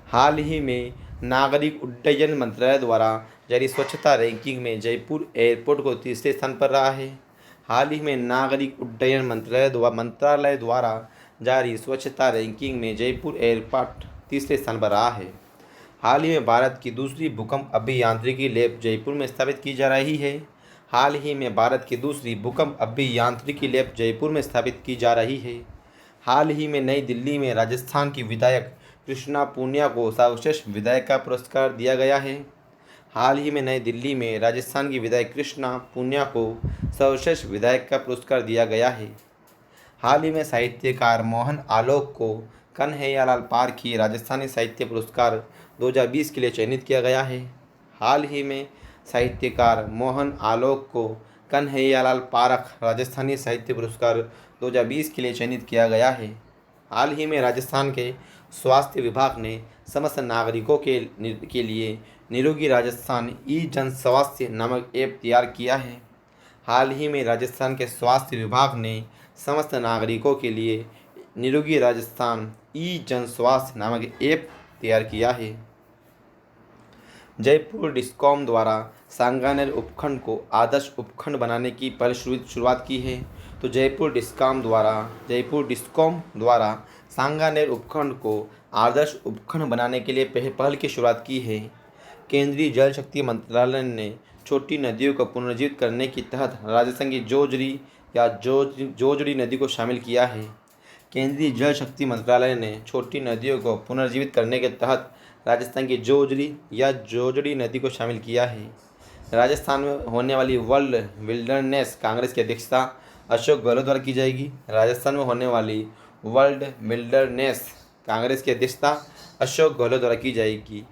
हाल ही में नागरिक उड्डयन मंत्रालय द्वारा जारी स्वच्छता रैंकिंग में जयपुर एयरपोर्ट को तीसरे स्थान पर रहा है। हाल ही में नागरिक उड्डयन मंत्रालय द्वारा जारी स्वच्छता रैंकिंग में जयपुर एयरपोर्ट तीसरे स्थान पर रहा है। हाल ही में भारत की दूसरी भूकंप अभियांत्रिकी लैब जयपुर में स्थापित की जा रही है। हाल ही में भारत की दूसरी भूकंप अभियांत्रिकी लैब जयपुर में स्थापित की जा रही है। हाल ही में नई दिल्ली में राजस्थान की विधायक कृष्णा पूनिया को सर्वश्रेष्ठ विधायक का पुरस्कार दिया गया है। हाल ही में नई दिल्ली में राजस्थान की विधायक कृष्णा पूनिया को सर्वश्रेष्ठ विधायक का पुरस्कार दिया गया है। हाल ही में साहित्यकार मोहन आलोक को कन्हैयालाल पारखी राजस्थानी साहित्य पुरस्कार 2020 के लिए चयनित किया गया है। हाल ही में साहित्यकार मोहन आलोक को कन्हैयालाल पारख राजस्थानी साहित्य पुरस्कार 2020 के लिए चयनित किया गया है। हाल ही में राजस्थान के स्वास्थ्य विभाग ने समस्त नागरिकों के लिए निरोगी राजस्थान ई जन स्वास्थ्य नामक ऐप तैयार किया है। हाल ही में राजस्थान के स्वास्थ्य विभाग ने समस्त नागरिकों के लिए निरोगी राजस्थान ई जन स्वास्थ्य नामक ऐप तैयार किया है। जयपुर डिस्कॉम द्वारा सांगानेर उपखंड को आदर्श उपखंड बनाने की पहल शुरुआत की है। तो जयपुर डिस्कॉम द्वारा सांगानेर उपखंड को आदर्श उपखंड बनाने के लिए पहल की शुरुआत की है। केंद्रीय जल शक्ति मंत्रालय ने छोटी नदियों को पुनर्जीवित करने के तहत राजस्थान की जोजड़ी नदी को शामिल किया है। केंद्रीय जल शक्ति मंत्रालय ने छोटी नदियों को पुनर्जीवित करने के तहत राजस्थान की जोजड़ी नदी को शामिल किया है। राजस्थान में होने वाली वर्ल्ड विल्डरनेस कांग्रेस की अध्यक्षता अशोक गहलोत द्वारा की जाएगी। राजस्थान में होने वाली वर्ल्ड विल्डरनेस कांग्रेस की अध्यक्षता अशोक गहलोत द्वारा की जाएगी।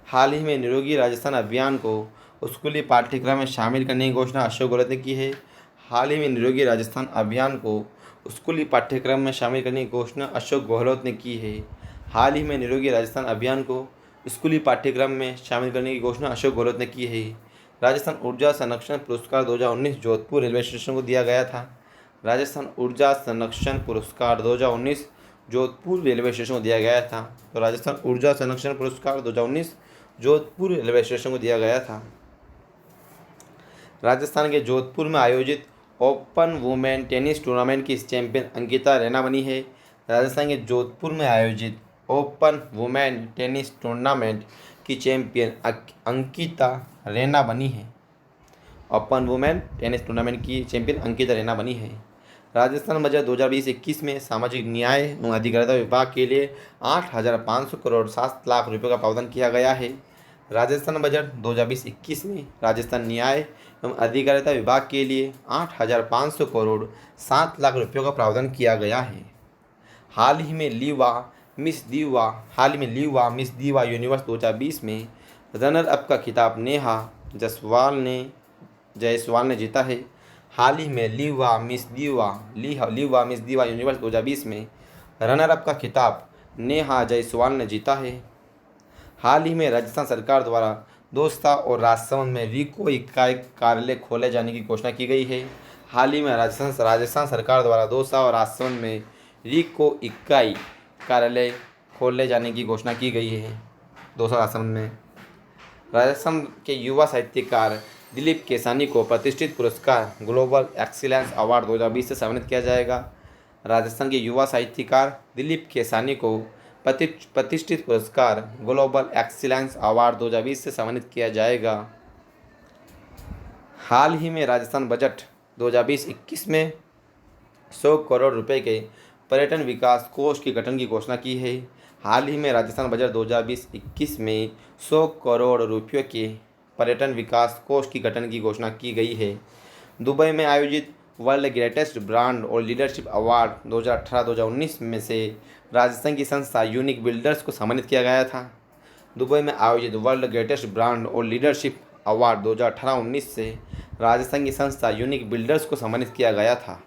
हाल ही में निरोगी राजस्थान अभियान को स्कूली पाठ्यक्रम में शामिल करने की घोषणा अशोक गहलोत ने की है। हाल ही में निरोगी राजस्थान अभियान को स्कूली पाठ्यक्रम में शामिल करने की घोषणा अशोक गहलोत ने की है। हाल ही में निरोगी राजस्थान अभियान को स्कूली पाठ्यक्रम में शामिल करने की घोषणा अशोक गहलोत ने की है। राजस्थान ऊर्जा संरक्षण पुरस्कार 2019 जोधपुर रेलवे स्टेशन को दिया गया था। राजस्थान ऊर्जा संरक्षण पुरस्कार 2019 जोधपुर रेलवे स्टेशन को दिया गया था। तो राजस्थान ऊर्जा संरक्षण पुरस्कार 2019 जोधपुर रेलवे स्टेशन को दिया गया था। राजस्थान के जोधपुर में आयोजित ओपन वुमेन टेनिस टूर्नामेंट की चैंपियन अंकिता रैना बनी है। राजस्थान के जोधपुर में आयोजित ओपन वुमेन टेनिस टूर्नामेंट की चैंपियन अंकिता रैना बनी है। ओपन वुमेन टेनिस टूर्नामेंट की चैंपियन अंकिता रैना बनी है। राजस्थान बजट 2020-21 में सामाजिक न्याय एवं अधिकारिता विभाग के लिए 8,500 करोड़ 7 लाख रुपये का प्रावधान किया गया है। राजस्थान बजट 2020-21 में राजस्थान न्याय एवं अधिकारिता विभाग के लिए 8,500 करोड़ 7 लाख रुपयों का प्रावधान किया गया है। हाल ही में लीवा मिस दीवा यूनिवर्स 2020 में रनर अप का खिताब नेहा जायसवाल ने जीता है। हाल ही में लीवा मिस दीवा यूनिवर्स 2020 में रनर अप का खिताब नेहा जायसवाल ने जीता है। हाल ही में राजस्थान सरकार द्वारा दौसा और राजसमंद में रीको इकाई कार्यालय खोले जाने की घोषणा की गई है। हाल ही में राजस्थान सरकार द्वारा दौसा और राजसमंद में रीको इकाई कार्यालय खोले जाने की घोषणा की गई है। दौसा राजसमंद में राजस्थान के युवा साहित्यकार दिलीप केसानी को प्रतिष्ठित पुरस्कार ग्लोबल एक्सीलेंस अवार्ड 2020 से सम्मानित किया जाएगा। राजस्थान के युवा साहित्यकार दिलीप केसानी को प्रतिष्ठित पुरस्कार ग्लोबल एक्सीलेंस अवार्ड 2020 से सम्मानित किया जाएगा। हाल ही में राजस्थान बजट 2020-21 में 100 करोड़ रुपए के पर्यटन विकास कोष के गठन की घोषणा की है। हाल ही में राजस्थान बजट 2020-21 में 100 करोड़ रुपये के पर्यटन विकास कोष की गठन की घोषणा की गई है। दुबई में आयोजित वर्ल्ड ग्रेटेस्ट ब्रांड और लीडरशिप अवार्ड 2018-2019 में से राजस्थान की संस्था यूनिक बिल्डर्स को सम्मानित किया गया था। दुबई में आयोजित वर्ल्ड ग्रेटेस्ट ब्रांड और लीडरशिप अवार्ड 2018-19 से राजस्थान की संस्था यूनिक बिल्डर्स को सम्मानित किया गया था।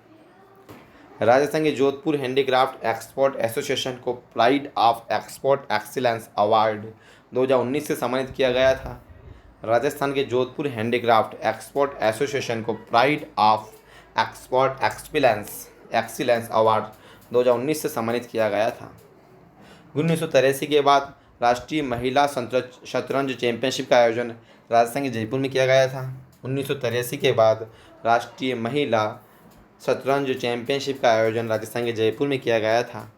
राजस्थान के जोधपुर हैंडीक्राफ्ट एक्सपोर्ट एसोसिएशन को pride of export excellence award 2019 से सम्मानित किया गया था। राजस्थान के जोधपुर हैंडीक्राफ्ट एक्सपोर्ट एसोसिएशन को pride of export excellence award 2019 से सम्मानित किया गया था। 1983 के बाद राष्ट्रीय महिला शतरंज चैंपियनशिप का आयोजन राजस्थान के जयपुर में किया गया था। 1983 के बाद राष्ट्रीय महिला शतरंज चैंपियनशिप का आयोजन राजस्थान के जयपुर में किया गया था।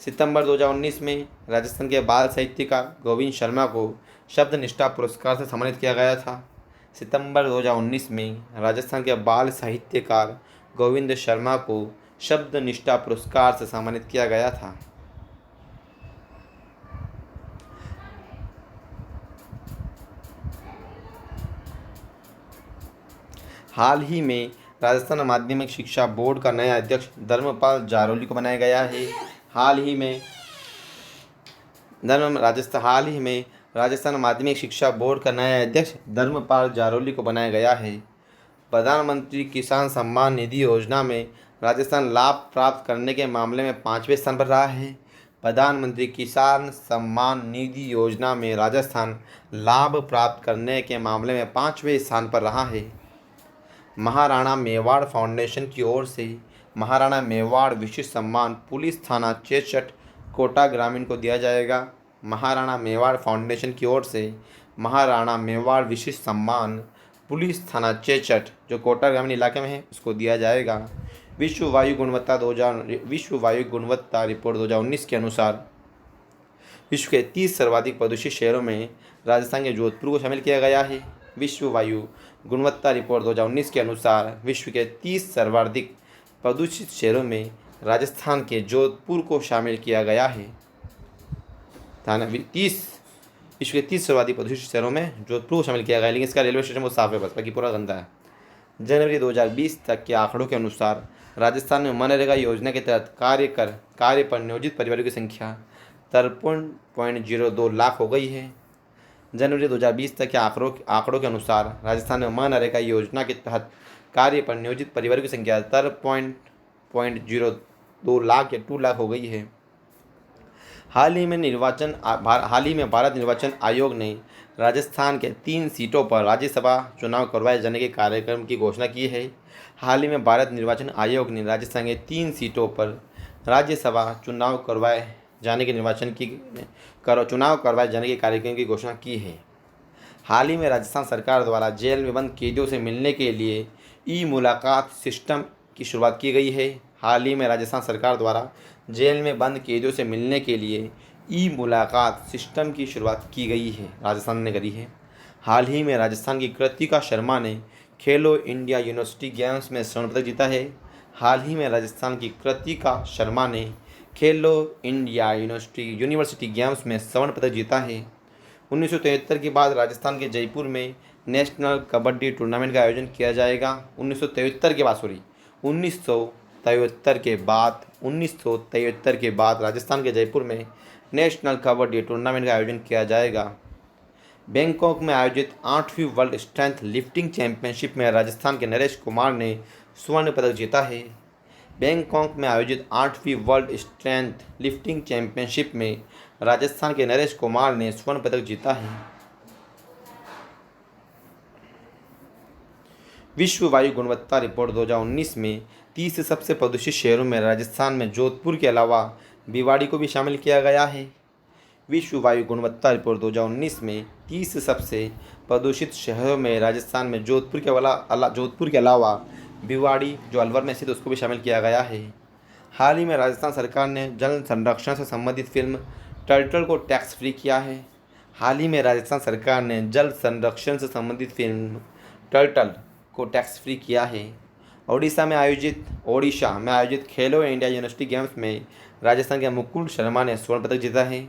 सितंबर 2019 में राजस्थान के बाल साहित्यकार गोविंद शर्मा को शब्द निष्ठा पुरस्कार से सम्मानित किया गया था। सितंबर 2019 में राजस्थान के बाल साहित्यकार गोविंद शर्मा को शब्द निष्ठा पुरस्कार से सम्मानित किया गया था। हाल ही में राजस्थान माध्यमिक शिक्षा बोर्ड का नया अध्यक्ष धर्मपाल जारोली को बनाया गया है। हाल ही में राजस्थान माध्यमिक शिक्षा बोर्ड का नया अध्यक्ष धर्मपाल जारोली को बनाया गया है। प्रधानमंत्री किसान सम्मान निधि योजना में राजस्थान लाभ प्राप्त करने के मामले में 5वें स्थान पर रहा है। प्रधानमंत्री किसान सम्मान निधि योजना में राजस्थान लाभ प्राप्त करने के मामले में 5वें स्थान पर रहा है। महाराणा मेवाड़ फाउंडेशन की ओर से महाराणा मेवाड़ विशिष्ट सम्मान पुलिस थाना चेचट कोटा ग्रामीण को दिया जाएगा। महाराणा मेवाड़ फाउंडेशन की ओर से महाराणा मेवाड़ विशिष्ट सम्मान पुलिस थाना चेचट जो कोटा ग्रामीण इलाके में है उसको दिया जाएगा। विश्व वायु गुणवत्ता रिपोर्ट 2019 के अनुसार विश्व के 30 सर्वाधिक प्रदूषित शहरों में राजस्थान के जोधपुर को शामिल किया गया है। विश्व वायु गुणवत्ता रिपोर्ट 2019 के अनुसार विश्व के 30 सर्वाधिक प्रदूषित शहरों में राजस्थान के जोधपुर को शामिल किया गया है। विश्व के 30 सर्वाधिक प्रदूषित शहरों में जोधपुर को शामिल किया गया है, लेकिन इसका रेलवे स्टेशन बहुत साफ है, बस बाकी पूरा गंदा है। जनवरी 2020 तक के आंकड़ों के अनुसार राजस्थान में मनरेगा योजना के तहत कार्य पर नियोजित परिवारों की संख्या 53.02 लाख हो गई है। जनवरी 2020 तक के आंकड़ों के अनुसार राजस्थान में मनरेगा योजना के तहत कार्य पर नियोजित परिवारों की संख्या 53.02 लाख या 2 लाख हो गई है। हाल ही में भारत निर्वाचन आयोग ने राजस्थान के 3 सीटों पर राज्यसभा चुनाव करवाए जाने के कार्यक्रम की घोषणा की है। हाल ही में भारत निर्वाचन आयोग ने राजस्थान के 3 सीटों पर राज्यसभा चुनाव करवाए जाने के कार्यक्रम की घोषणा की है। हाल ही में राजस्थान सरकार द्वारा जेल में बंद कैदियों से मिलने के लिए ई मुलाकात सिस्टम की शुरुआत की गई है। हाल ही में राजस्थान सरकार द्वारा जेल में बंद कैदियों से मिलने के लिए ई मुलाकात सिस्टम की शुरुआत की गई है, राजस्थान ने करी है। हाल ही में राजस्थान की कृतिका शर्मा ने खेलो इंडिया यूनिवर्सिटी गेम्स में स्वर्ण पदक जीता है। हाल ही में राजस्थान की कृतिका शर्मा ने खेलो इंडिया यूनिवर्सिटी गेम्स में स्वर्ण पदक जीता है। 1973 के बाद राजस्थान के जयपुर में नेशनल कबड्डी टूर्नामेंट का आयोजन किया जाएगा। 1973 के बाद राजस्थान के जयपुर में नेशनल कबड्डी टूर्नामेंट का आयोजन किया जाएगा। बैंकॉक में आयोजित 8वीं वर्ल्ड स्ट्रेंथ लिफ्टिंग चैंपियनशिप में राजस्थान के नरेश कुमार ने स्वर्ण पदक जीता है। बैंकॉक में आयोजित 8वीं वर्ल्ड स्ट्रेंथ लिफ्टिंग चैंपियनशिप में राजस्थान के नरेश कुमार ने स्वर्ण पदक जीता है। विश्व वायु गुणवत्ता रिपोर्ट 2019 में 30 सबसे प्रदूषित शहरों में राजस्थान में जोधपुर के अलावा भिवाड़ी को भी शामिल किया गया है। विश्व वायु गुणवत्ता रिपोर्ट 2019 में 30 सबसे प्रदूषित शहरों में राजस्थान में जोधपुर के अलावा भिवाड़ी जो अलवर में स्थित उसको भी शामिल किया गया है। हाल ही में राजस्थान सरकार ने जल संरक्षण से संबंधित फिल्म टर्टल को टैक्स फ्री किया है। हाल ही में राजस्थान सरकार ने जल संरक्षण से संबंधित फिल्म टर्टल को टैक्स फ्री किया है। ओडिशा में आयोजित खेलो इंडिया यूनिवर्सिटी गेम्स में राजस्थान के मुकुल शर्मा ने स्वर्ण पदक जीता है।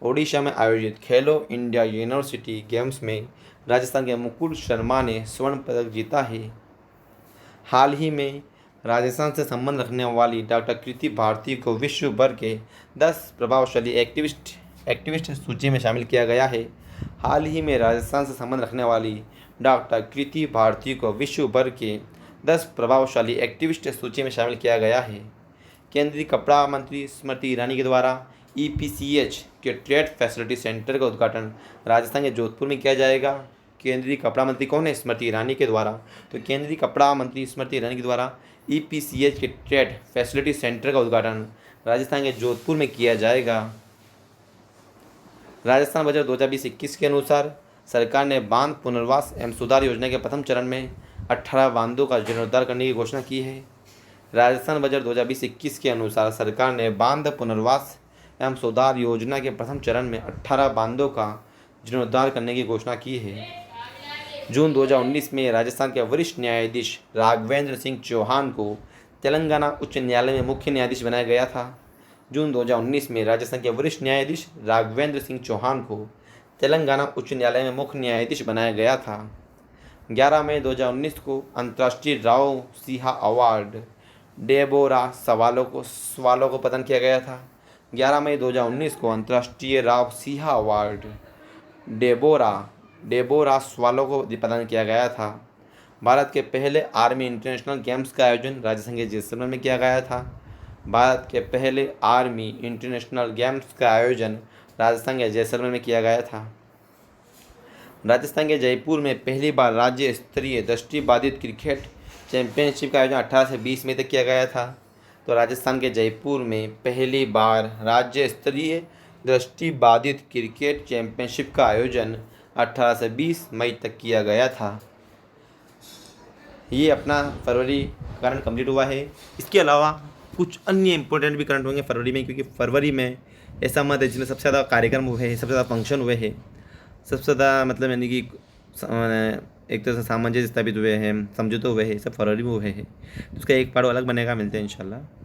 ओडिशा में आयोजित खेलो इंडिया यूनिवर्सिटी गेम्स में राजस्थान के मुकुल शर्मा ने स्वर्ण पदक जीता है। हाल ही में राजस्थान से संबंध रखने वाली डॉक्टर कृति भारती को विश्व भर के 10 प्रभावशाली एक्टिविस्ट सूची में शामिल किया गया है। हाल ही में राजस्थान से संबंध रखने वाली डॉक्टर कृति भारती को विश्व भर के 10 प्रभावशाली एक्टिविस्ट सूची में शामिल किया गया है। केंद्रीय कपड़ा मंत्री स्मृति ईरानी के द्वारा EPCH के ट्रेड फैसिलिटी सेंटर का उद्घाटन राजस्थान के जोधपुर में किया जाएगा। केंद्रीय कपड़ा मंत्री कौन है? स्मृति ईरानी के द्वारा। तो केंद्रीय कपड़ा मंत्री स्मृति ईरानी के द्वारा EPCH के ट्रेड फैसिलिटी सेंटर का उद्घाटन राजस्थान के जोधपुर में किया जाएगा। राजस्थान बजट 2020-21 के अनुसार सरकार ने बांध पुनर्वास एवं सुधार योजना के प्रथम चरण में 18 बांधों का जीर्णोद्धार करने की घोषणा की है। राजस्थान बजट 2020-21 के अनुसार सरकार ने बांध पुनर्वास एवं सुधार योजना के प्रथम चरण में 18 बांधों का जीर्णोद्धार करने की घोषणा की है। जून 2019 में राजस्थान के वरिष्ठ न्यायाधीश राघवेंद्र सिंह चौहान को तेलंगाना उच्च न्यायालय में मुख्य न्यायाधीश बनाया गया था। जून 2019 में राजस्थान के वरिष्ठ न्यायाधीश राघवेंद्र सिंह चौहान को तेलंगाना उच्च न्यायालय में मुख्य न्यायाधीश बनाया गया था। 11 मई 2019 को अंतर्राष्ट्रीय राव सिहा अवार्ड डेबोरा सवालों को प्रदान किया गया था। 11 मई 2019 को अंतर्राष्ट्रीय राव सिहा अवार्ड डेबोरा सवालों को प्रदान किया गया था। भारत के पहले आर्मी इंटरनेशनल गेम्स का आयोजन राजस्थान के जैसलमेर में किया गया था। भारत के पहले आर्मी इंटरनेशनल गेम्स का आयोजन राजस्थान के जैसलमेर में किया गया था। राजस्थान के जयपुर में पहली बार राज्य स्तरीय दृष्टिबाधित क्रिकेट चैंपियनशिप का आयोजन 18 से 20 मई तक किया गया था। तो राजस्थान के जयपुर में पहली बार राज्य स्तरीय दृष्टिबाधित क्रिकेट चैंपियनशिप का आयोजन 18 से 20 मई तक किया गया था। ये अपना फरवरी करंट कंप्लीट हुआ है। इसके अलावा कुछ अन्य इंपॉर्टेंट भी करंट होंगे फरवरी में, क्योंकि फरवरी में ऐसा मत है जिसमें सबसे ज़्यादा कार्यक्रम हुए हैं, सबसे ज़्यादा फंक्शन हुए हैं, सबसे ज़्यादा मतलब यानी कि एक तरह से सामंजस्य स्थापित हुए हैं, समझौते हुए हैं, सब फरवरी में हुए हैं। तो उसका एक पार्ट अलग बनेगा। मिलते हैं इंशाल्लाह।